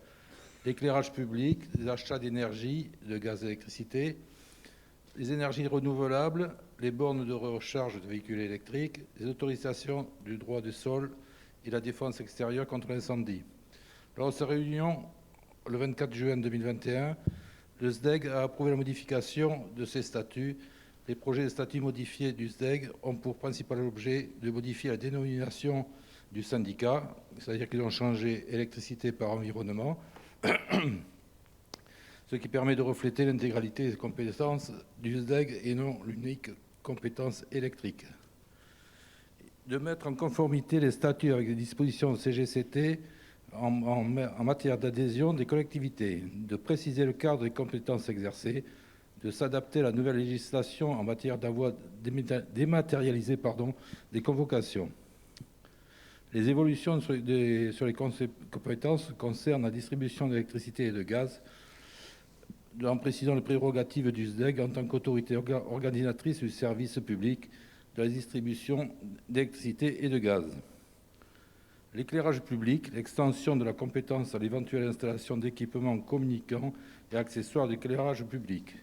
Speaker 6: l'éclairage public, les achats d'énergie, de gaz et d'électricité, les énergies renouvelables, les bornes de recharge de véhicules électriques, les autorisations du droit du sol et la défense extérieure contre l'incendie. Lors de sa réunion, le 24 juin 2021, le SDEG a approuvé la modification de ses statuts. Les projets de statuts modifiés du SDEG ont pour principal objet de modifier la dénomination du syndicat, c'est-à-dire qu'ils ont changé électricité par environnement, ce qui permet de refléter l'intégralité des compétences du SDEG et non l'unique compétence électrique. De mettre en conformité les statuts avec les dispositions de CGCT en matière d'adhésion des collectivités, de préciser le cadre des compétences exercées, de s'adapter à la nouvelle législation en matière d'envoi dématérialisé des convocations. Les évolutions sur les compétences concernent la distribution d'électricité et de gaz, en précisant les prérogatives du SDEG en tant qu'autorité organisatrice du service public de la distribution d'électricité et de gaz. L'éclairage public, l'extension de la compétence à l'éventuelle installation d'équipements communicants et accessoires d'éclairage public.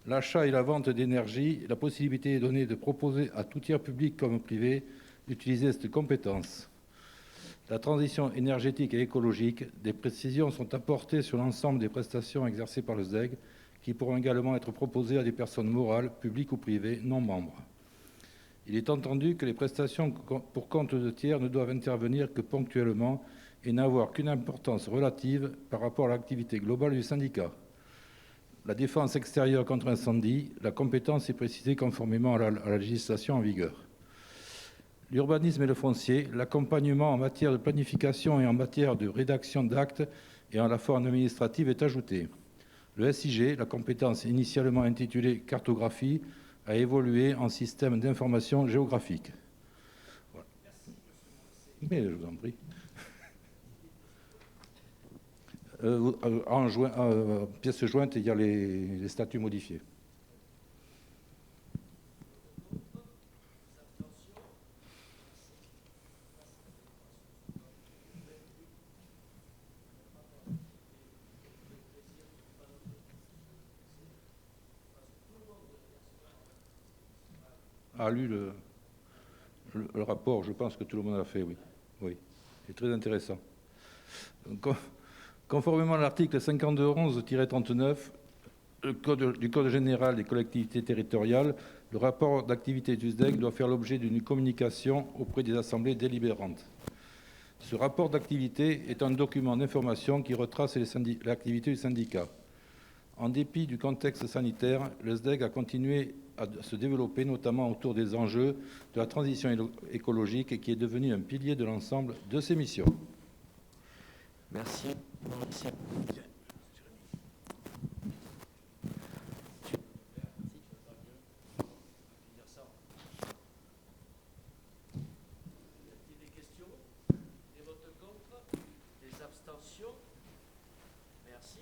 Speaker 6: L'achat et la vente d'énergie, la possibilité est donnée de proposer à tout tiers public comme privé d'utiliser cette compétence. La transition énergétique et écologique, des précisions sont apportées sur l'ensemble des prestations exercées par le SDEG qui pourront également être proposées à des personnes morales, publiques ou privées, non membres. Il est entendu que les prestations pour compte de tiers ne doivent intervenir que ponctuellement et n'avoir qu'une importance relative par rapport à l'activité globale du syndicat. La défense extérieure contre incendie, la compétence est précisée conformément à la législation en vigueur. L'urbanisme et le foncier, l'accompagnement en matière de planification et en matière de rédaction d'actes et en la forme administrative est ajouté. Le SIG, la compétence initialement intitulée cartographie, a évolué en système d'information géographique. Voilà. Mais je vous en prie. En pièce jointe, il y a les statuts modifiés. A lu le rapport, je pense que tout le monde l'a fait, oui. Oui, c'est très intéressant. Conformément à l'article 5211-39 du Code général des collectivités territoriales, le rapport d'activité du SDEG doit faire l'objet d'une communication auprès des assemblées délibérantes. Ce rapport d'activité est un document d'information qui retrace l'activité du syndicat. En dépit du contexte sanitaire, le SDEG a continué à se développer, notamment autour des enjeux de la transition écologique et qui est devenu un pilier de l'ensemble de ses missions.
Speaker 1: Merci. Des questions? Des votes contre? Des abstentions? Merci.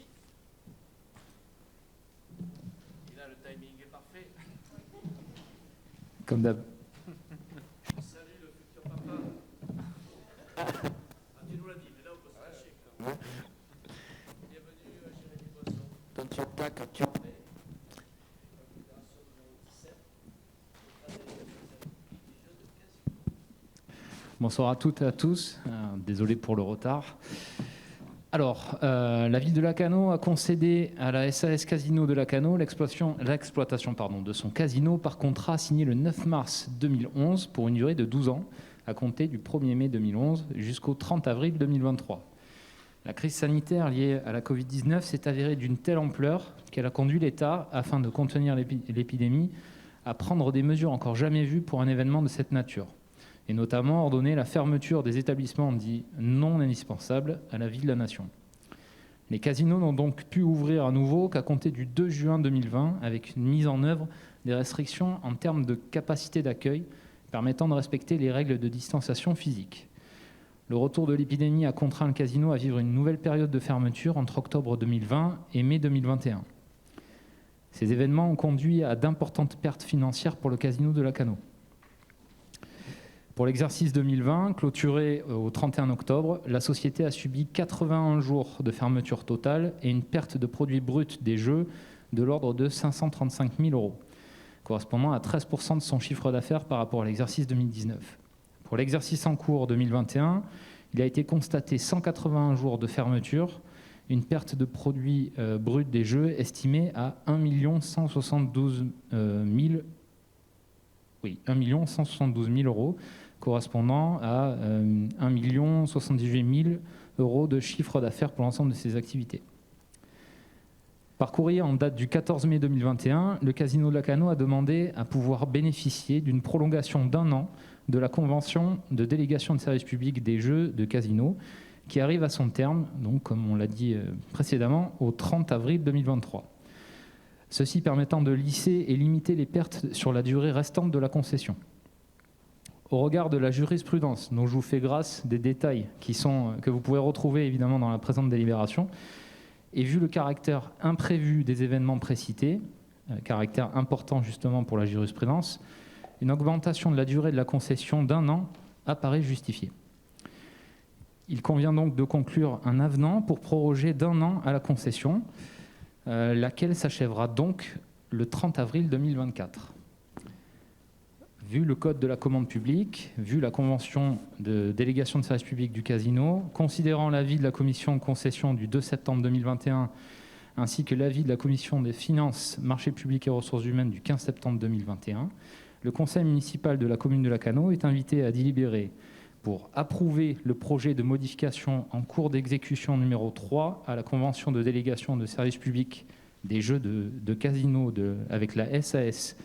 Speaker 1: Et là, le timing est parfait.
Speaker 7: Comme d'hab.
Speaker 1: Salut le futur papa. Ah, tu nous l'as dit, mais là on peut se cacher. Bienvenue, Jérémy Boisson. Quand tu attaques, quand tu en mets.
Speaker 7: Bonsoir à toutes et à tous. Désolé pour le retard. Alors, la ville de Lacanau a concédé à la SAS Casino de Lacanau l'exploitation de son casino par contrat signé le 9 mars 2011 pour une durée de 12 ans, à compter du 1er mai 2011 jusqu'au 30 avril 2023. La crise sanitaire liée à la Covid-19 s'est avérée d'une telle ampleur qu'elle a conduit l'État, afin de contenir l'épidémie, à prendre des mesures encore jamais vues pour un événement de cette nature, et notamment ordonner la fermeture des établissements dits non indispensables à la vie de la nation. Les casinos n'ont donc pu ouvrir à nouveau qu'à compter du 2 juin 2020, avec une mise en œuvre des restrictions en termes de capacité d'accueil, permettant de respecter les règles de distanciation physique. Le retour de l'épidémie a contraint le casino à vivre une nouvelle période de fermeture entre octobre 2020 et mai 2021. Ces événements ont conduit à d'importantes pertes financières pour le casino de Lacanau. Pour l'exercice 2020, clôturé au 31 octobre, la société a subi 81 jours de fermeture totale et une perte de produits bruts des jeux de l'ordre de 535 000 €, correspondant à 13% de son chiffre d'affaires par rapport à l'exercice 2019. Pour l'exercice en cours 2021, il a été constaté 181 jours de fermeture, une perte de produits bruts des jeux estimée à 1 172 000 €, correspondant à 1 078 000 € de chiffre d'affaires pour l'ensemble de ces activités. Par courrier en date du 14 mai 2021, le casino de Lacanau a demandé à pouvoir bénéficier d'une prolongation d'1 an de la convention de délégation de service public des jeux de casino qui arrive à son terme, donc comme on l'a dit précédemment, au 30 avril 2023. Ceci permettant de lisser et limiter les pertes sur la durée restante de la concession. Au regard de la jurisprudence, dont je vous fais grâce des détails que vous pouvez retrouver évidemment dans la présente délibération, et vu le caractère imprévu des événements précités, caractère important justement pour la jurisprudence, une augmentation de la durée de la concession d'1 an apparaît justifiée. Il convient donc de conclure un avenant pour proroger d'1 an à la concession, laquelle s'achèvera donc le 30 avril 2024. Vu le code de la commande publique, vu la convention de délégation de service public du casino, considérant l'avis de la commission de concession du 2 septembre 2021, ainsi que l'avis de la commission des finances, marchés publics et ressources humaines du 15 septembre 2021, le conseil municipal de la commune de Lacanau est invité à délibérer pour approuver le projet de modification en cours d'exécution numéro 3 à la convention de délégation de service public des jeux de casino avec la SAS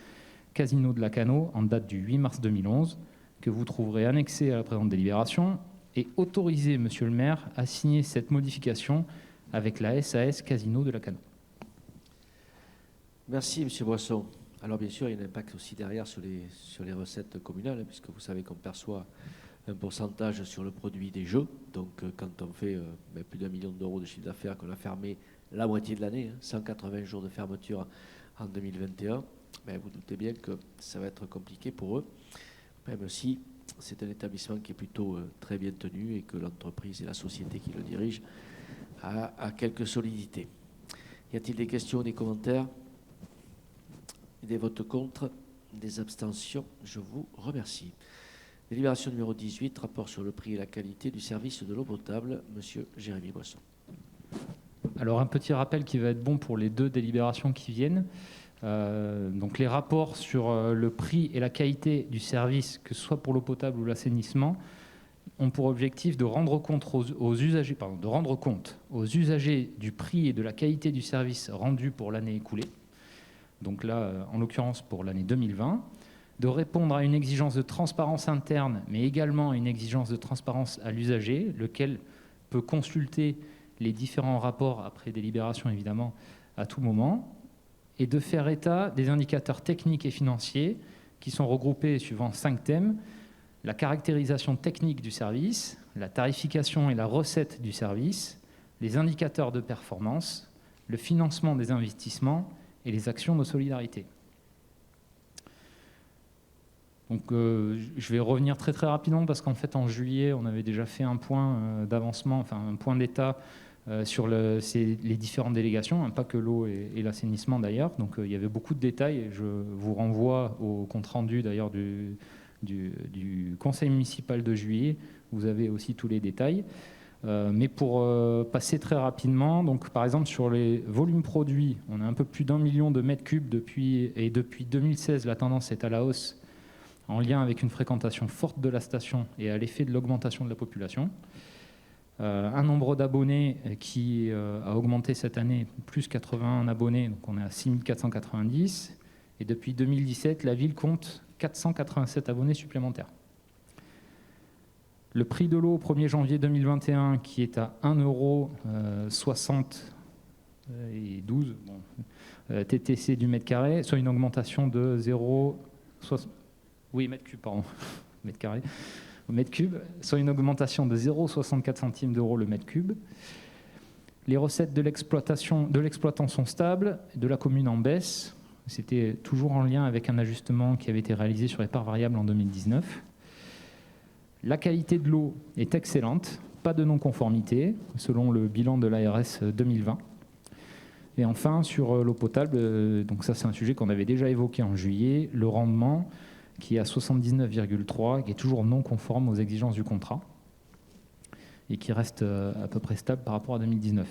Speaker 7: Casino de Lacanau en date du 8 mars 2011, que vous trouverez annexée à la présente délibération, et autoriser Monsieur le maire à signer cette modification avec la SAS Casino de Lacanau.
Speaker 1: Merci Monsieur Boisson. Alors bien sûr, il y a un impact aussi derrière sur les recettes communales, puisque vous savez qu'on perçoit un pourcentage sur le produit des jeux. Donc quand on fait plus d'1 million d'euros de chiffre d'affaires, qu'on a fermé la moitié de l'année, 180 jours de fermeture en 2021, vous doutez bien que ça va être compliqué pour eux, même si c'est un établissement qui est plutôt très bien tenu et que l'entreprise et la société qui le dirige a quelques solidités. Y a-t-il des questions, des commentaires, des votes contre, des abstentions? Je vous remercie. Délibération numéro 18, rapport sur le prix et la qualité du service de l'eau potable. Monsieur Jérémy Boisson.
Speaker 7: Alors un petit rappel qui va être bon pour les 2 délibérations qui viennent. Donc les rapports sur le prix et la qualité du service, que ce soit pour l'eau potable ou l'assainissement, ont pour objectif de rendre compte aux usagers du prix et de la qualité du service rendu pour l'année écoulée. Donc là, en l'occurrence pour l'année 2020, de répondre à une exigence de transparence interne, mais également à une exigence de transparence à l'usager, lequel peut consulter les différents rapports après délibération évidemment à tout moment, et de faire état des indicateurs techniques et financiers qui sont regroupés suivant 5 thèmes: la caractérisation technique du service, la tarification et la recette du service, les indicateurs de performance, le financement des investissements et les actions de solidarité. Donc, je vais revenir très très rapidement parce qu'en fait en juillet on avait déjà fait un point d'avancement, enfin un point d'état sur les différentes délégations, pas que l'eau et l'assainissement d'ailleurs. Donc il y avait beaucoup de détails et je vous renvoie au compte rendu d'ailleurs du conseil municipal de juillet. Vous avez aussi tous les détails. Mais pour passer très rapidement, donc par exemple sur les volumes produits, on a un peu plus d'1 million de mètres cubes depuis 2016, la tendance est à la hausse en lien avec une fréquentation forte de la station et à l'effet de l'augmentation de la population. Un nombre d'abonnés qui a augmenté cette année, plus 81 abonnés, donc on est à 6490. Et depuis 2017, la ville compte 487 abonnés supplémentaires. Le prix de l'eau au 1er janvier 2021 qui est à 1,60 € TTC du mètre carré, soit une augmentation de 0,60 mètre cube, pardon, mètre carré, au mètre cube, soit une augmentation de 0,64 centimes d'euros le mètre cube. Les recettes de l'exploitant sont stables, de la commune en baisse. C'était toujours en lien avec un ajustement qui avait été réalisé sur les parts variables en 2019. La qualité de l'eau est excellente, pas de non-conformité, selon le bilan de l'ARS 2020. Et enfin, sur l'eau potable, donc ça c'est un sujet qu'on avait déjà évoqué en juillet, le rendement qui est à 79,3, qui est toujours non conforme aux exigences du contrat et qui reste à peu près stable par rapport à 2019.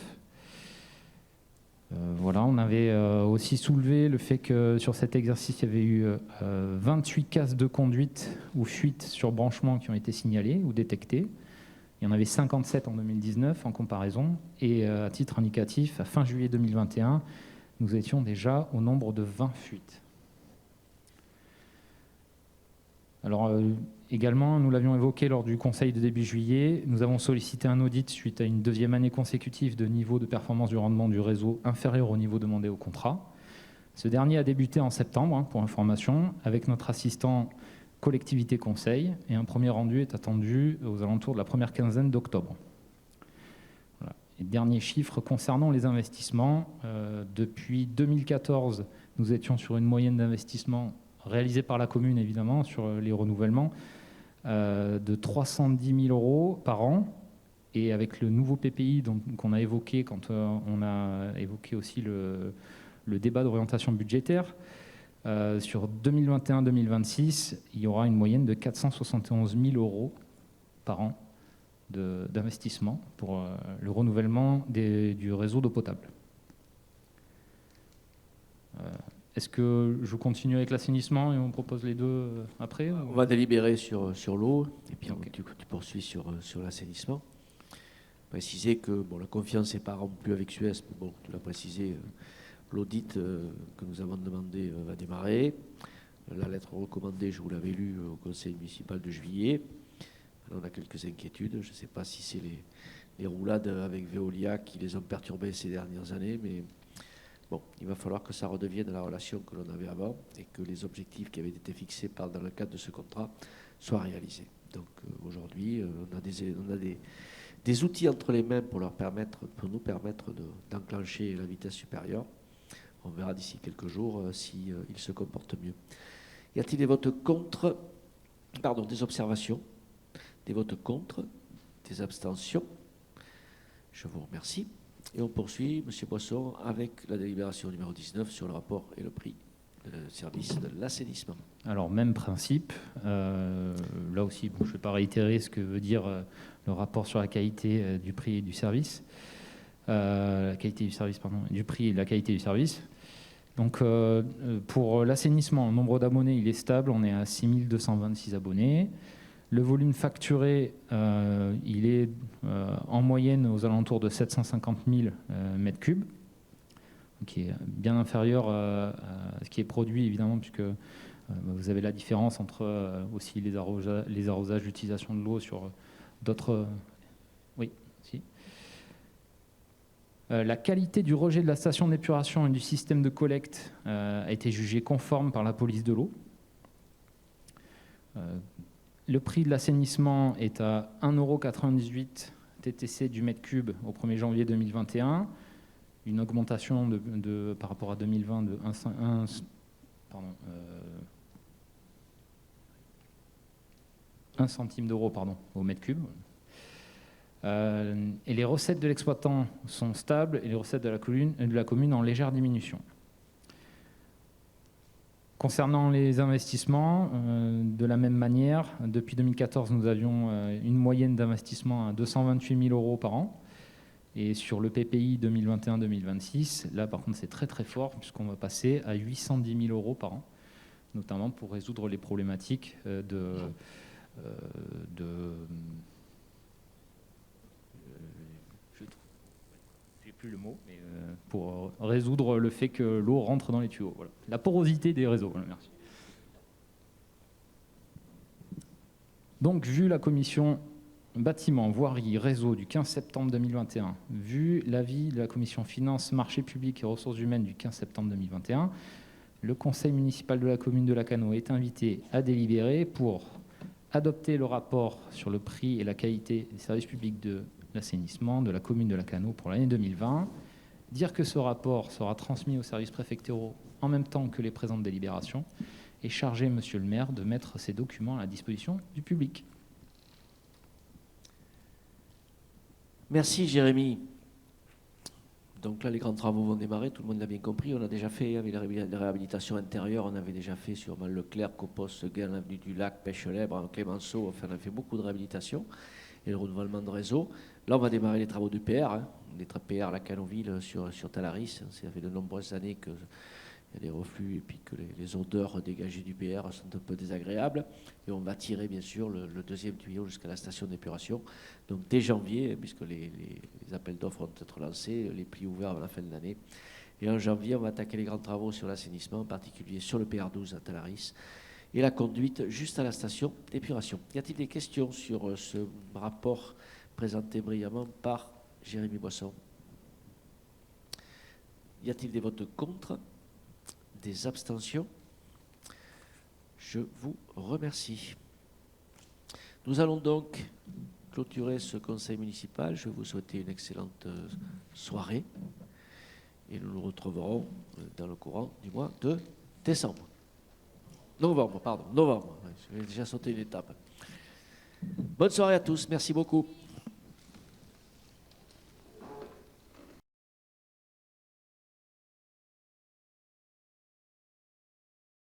Speaker 7: Voilà, on avait aussi soulevé le fait que sur cet exercice, il y avait eu 28 casses de conduite ou fuites sur branchement qui ont été signalées ou détectées. Il y en avait 57 en 2019 en comparaison. Et à titre indicatif, à fin juillet 2021, nous étions déjà au nombre de 20 fuites. Alors, également, nous l'avions évoqué lors du conseil de début juillet, nous avons sollicité un audit suite à une deuxième année consécutive de niveau de performance du rendement du réseau inférieur au niveau demandé au contrat. Ce dernier a débuté en septembre, pour information, avec notre assistant collectivité conseil, et un premier rendu est attendu aux alentours de la première quinzaine d'octobre. Voilà. Et dernier chiffre concernant les investissements, depuis 2014, nous étions sur une moyenne d'investissement réalisée par la commune, évidemment, sur les renouvellements, de 310 000 euros par an. Et avec le nouveau PPI qu'on a évoqué quand on a évoqué aussi le débat d'orientation budgétaire, sur 2021-2026, il y aura une moyenne de 471 000 euros par an d'investissement pour le renouvellement du réseau d'eau potable. Est-ce que je continue avec l'assainissement et on propose les deux après?
Speaker 1: On va délibérer sur l'eau et puis tu poursuis sur l'assainissement. Préciser que la confiance n'est pas rompue avec Suez, mais bon, tu l'as précisé, l'audit que nous avons demandé va démarrer. La lettre recommandée, je vous l'avais lue au conseil municipal de juillet. Alors, on a quelques inquiétudes. Je ne sais pas si c'est les roulades avec Veolia qui les ont perturbées ces dernières années, mais bon, il va falloir que ça redevienne la relation que l'on avait avant et que les objectifs qui avaient été fixés dans le cadre de ce contrat soient réalisés. Donc aujourd'hui, on a des outils entre les mains pour nous permettre d'enclencher la vitesse supérieure. On verra d'ici quelques jours s'ils se comportent mieux. Y a-t-il des votes contre, des observations, des votes contre, des abstentions? Je vous remercie. Et on poursuit, M. Boisson, avec la délibération numéro 19 sur le rapport et le prix du service de l'assainissement.
Speaker 7: Alors, même principe. Là aussi, je ne vais pas réitérer ce que veut dire le rapport sur la qualité du prix et du service. La qualité du service, du prix et de la qualité du service. Donc, pour l'assainissement, le nombre d'abonnés, il est stable. On est à 6 226 abonnés. Le volume facturé, il est en moyenne aux alentours de 750 000 mètres cubes, qui est bien inférieur à ce qui est produit, évidemment, puisque vous avez la différence entre aussi les arrosages d'utilisation de l'eau sur d'autres... Oui, si. La qualité du rejet de la station d'épuration et du système de collecte a été jugée conforme par la police de l'eau. Le prix de l'assainissement est à 1,98 € TTC du mètre cube au 1er janvier 2021, une augmentation par rapport à 2020 de 1 centime d'euro au mètre cube. Et les recettes de l'exploitant sont stables et les recettes de la commune en légère diminution. Concernant les investissements, de la même manière, depuis 2014, nous avions une moyenne d'investissement à 228 000 euros par an. Et sur le PPI 2021-2026, là par contre c'est très très fort puisqu'on va passer à 810 000 euros par an, notamment pour résoudre les problématiques plus le mot, mais pour résoudre le fait que l'eau rentre dans les tuyaux. Voilà. La porosité des réseaux. Voilà, merci. Donc, vu la commission bâtiment, voirie, réseau du 15 septembre 2021, vu l'avis de la commission finances, marché public et ressources humaines du 15 septembre 2021, le conseil municipal de la commune de Lacanau est invité à délibérer pour adopter le rapport sur le prix et la qualité des services publics de l'assainissement de la commune de Lacanau pour l'année 2020, dire que ce rapport sera transmis aux services préfectoraux en même temps que les présentes délibérations, et charger Monsieur le maire de mettre ces documents à la disposition du public.
Speaker 1: Merci Jérémy. Donc là, les grands travaux vont démarrer, tout le monde l'a bien compris. On a déjà fait, avec les réhabilitations intérieures, on avait déjà fait sur Leclerc, Copos, Seguin, l'avenue du Lac, Pêche-Lèbre, Clémenceau, enfin on a fait beaucoup de réhabilitation et le renouvellement de réseau. Là, on va démarrer les travaux du PR, les PR Lacanoville sur Talaris. Ça fait de nombreuses années qu'il y a des reflux et puis que les odeurs dégagées du PR sont un peu désagréables. Et on va tirer bien sûr le deuxième tuyau jusqu'à la station d'épuration. Donc dès janvier, puisque les appels d'offres vont être lancés, les plis ouverts à la fin de l'année. Et en janvier, on va attaquer les grands travaux sur l'assainissement, en particulier sur le PR12 à Talaris, et la conduite juste à la station d'épuration. Y a-t-il des questions sur ce rapport présenté brillamment par Jérémy Boisson? Y a-t-il des votes contre? Des abstentions? Je vous remercie. Nous allons donc clôturer ce conseil municipal. Je vais vous souhaiter une excellente soirée et nous nous retrouverons dans le courant du mois de décembre. Novembre. J'ai déjà sauté une étape. Bonne soirée à tous. Merci beaucoup.